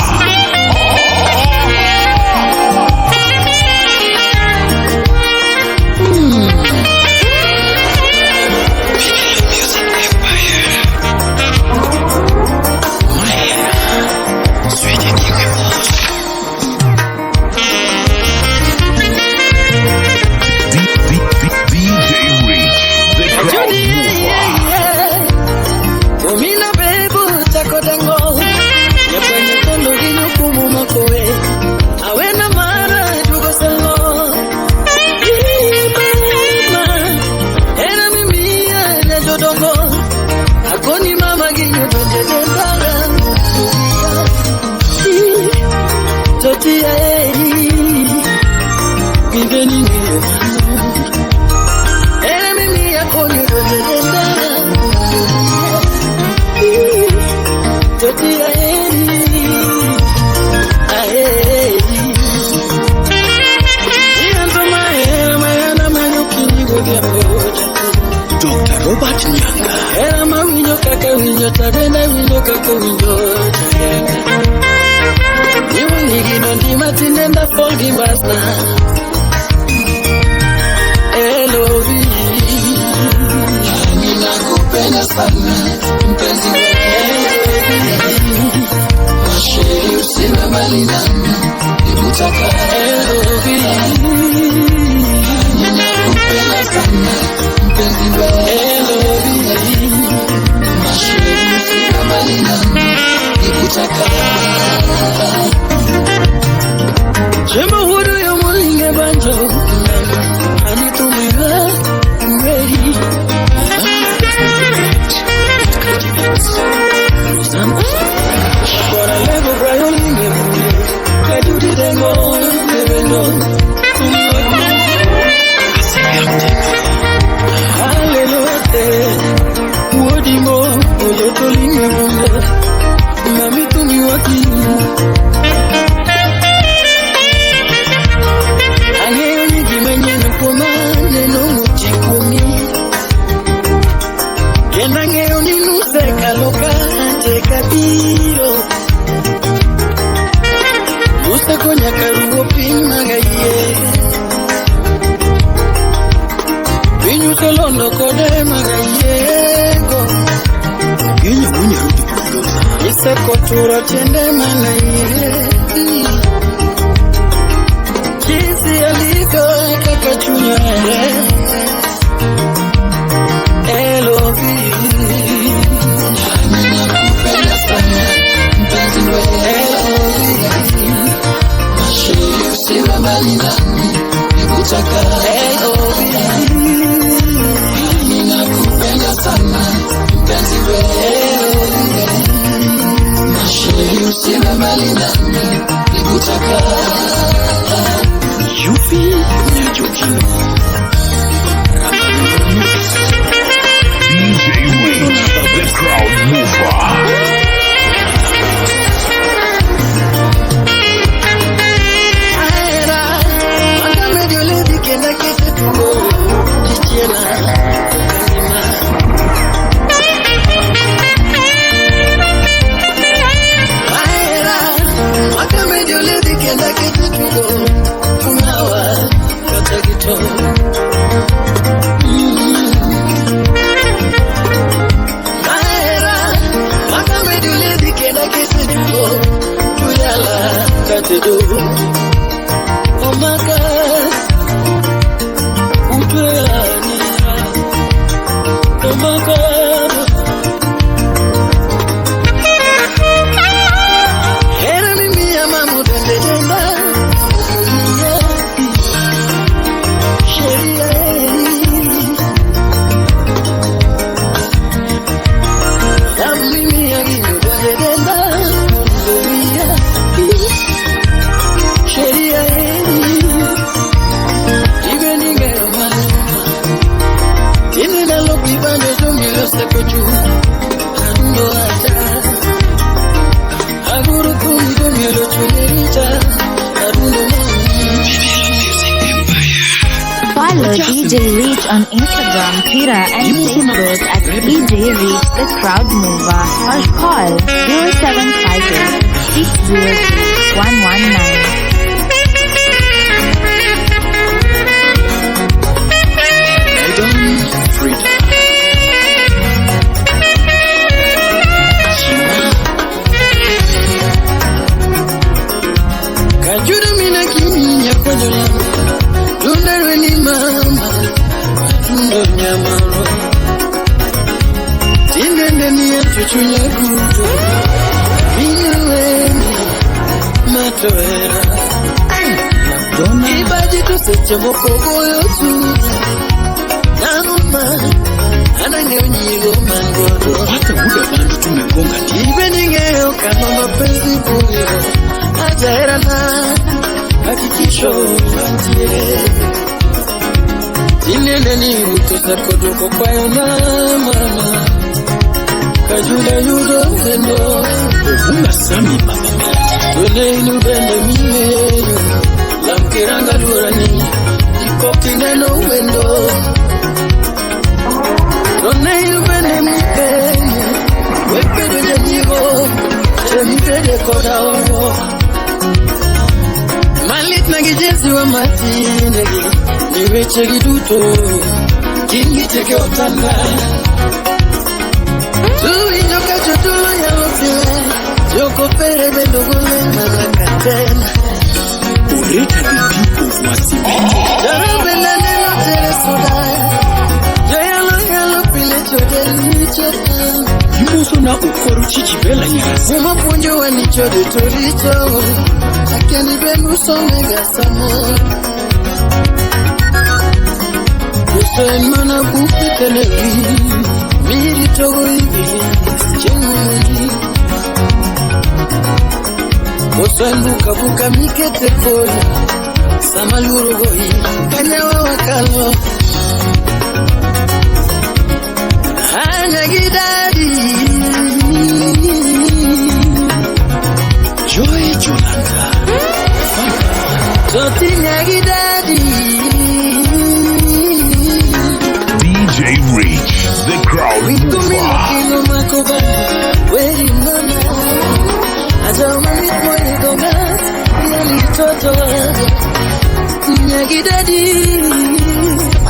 Dr. Robert Nyanga Era mawinyo kaka winyo tadena winyo kaka winyo Niwa nigino ndi matinenda folgi mbasna Elovi Nina kupenda sana mpenzi Masheri usina malina Nikutaka Elovi Nina kupenda sana mpenzi Elovi Masheri usina malina Nikutaka Ang'eyo ni gima nyien kuom aneno mochikomi. Kendo ang'eyo ni nusekalo kate kabiro. Nusekonya karuo piny magayie. Piny uselondo kode magayiego. Isekoturo tiende manayie. Jinsi alivyo kaka chunya Elovi. Ninakupenda sana mpenzi wewe. Elovi. Usiwe mbali nami, nikutaka. Elovi. Ninakupenda sana mpenzi wewe. Elovi. Usiwe mbali nami, nikutaka. Yupi Nyajokino. DJ Reach, the crowd mover. Aera, manda medio lady kenda kete tuko. Chichiela. Aera, manda medio lady kenda kete tuko. Tunawa kata kito. Aera, manda medio lady kenda kete tuko. Tuyala kate do. Oh my God, Utuania. Oh my God, Era mimi ya mamu dende denda. Sheria ya mimi ya gino dende denda. Sheria Follow DJ Reach on Instagram, Twitter, and Facebook at DJ Reach the Crowd Mover or call 0758 602 119. Kajura mina kiminya kwenye lama. Tundarwe ni mama. Tundo nyamaro. Tindende ni ya chuchunya kuto. Minyeweni matoera. Ibaji tuseche moko goyo tu. Nanuma anange unyigo mangodo. Hata muda bandu tumegonga ti. Ibe ningeo kama mapenzi buyo. Ajaera na hakikisho antie. Tinende ni utosa kodoko kwa yona mama. Kajula yudo wendo. Uvunga sami baba melati. Tole inu bende mimeyo. Lamkiranga lurani. Ikoki neno wendo. Tole inu bende mimeyo. Wepede janyigo. Temipede koda ongo. Malit na gijezi wa mati negi. Niweche giduto. Kingi teke otanda. Tui nyoka chotulo ya opile. Yoko pere bendogole manakatena. Ureka the people wasibiti. Jarabe na neno tere sodaya. Jayalo yalo pile chodel nichota. Yumoso na ukoru chichibela nyasi. Uma punjo wa nichode torito. Akeni benu somega samo. Usen mana bupi televi. Miri togo ibi. Chemuni. Usen buka buka mikete koi. Samaluro goi. Kanyawa wakalo. Hanya gidadi. DJ Reach, the crowd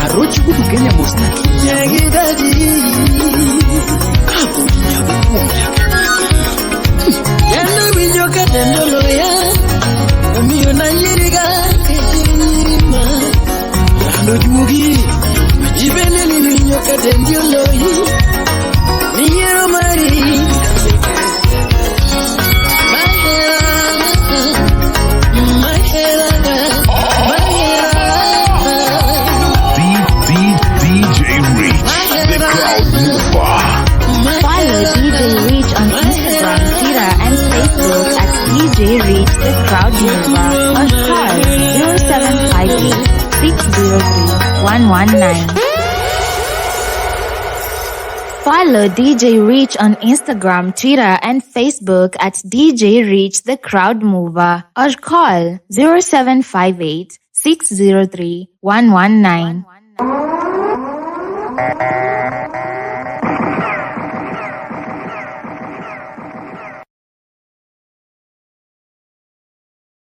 Arochi kudu Kenya mosna Nyagidadi Yando winyoka dendolo ya Omiyo na nyiriga kejirima Lando jugi Ibele ni winyoka dendolo ya Niyero mari DJ Reach the Crowd Mover or call 0758-603-119. Follow DJ Reach on Instagram, Twitter, and Facebook at DJ Reach the Crowd Mover or call 0758-603-119.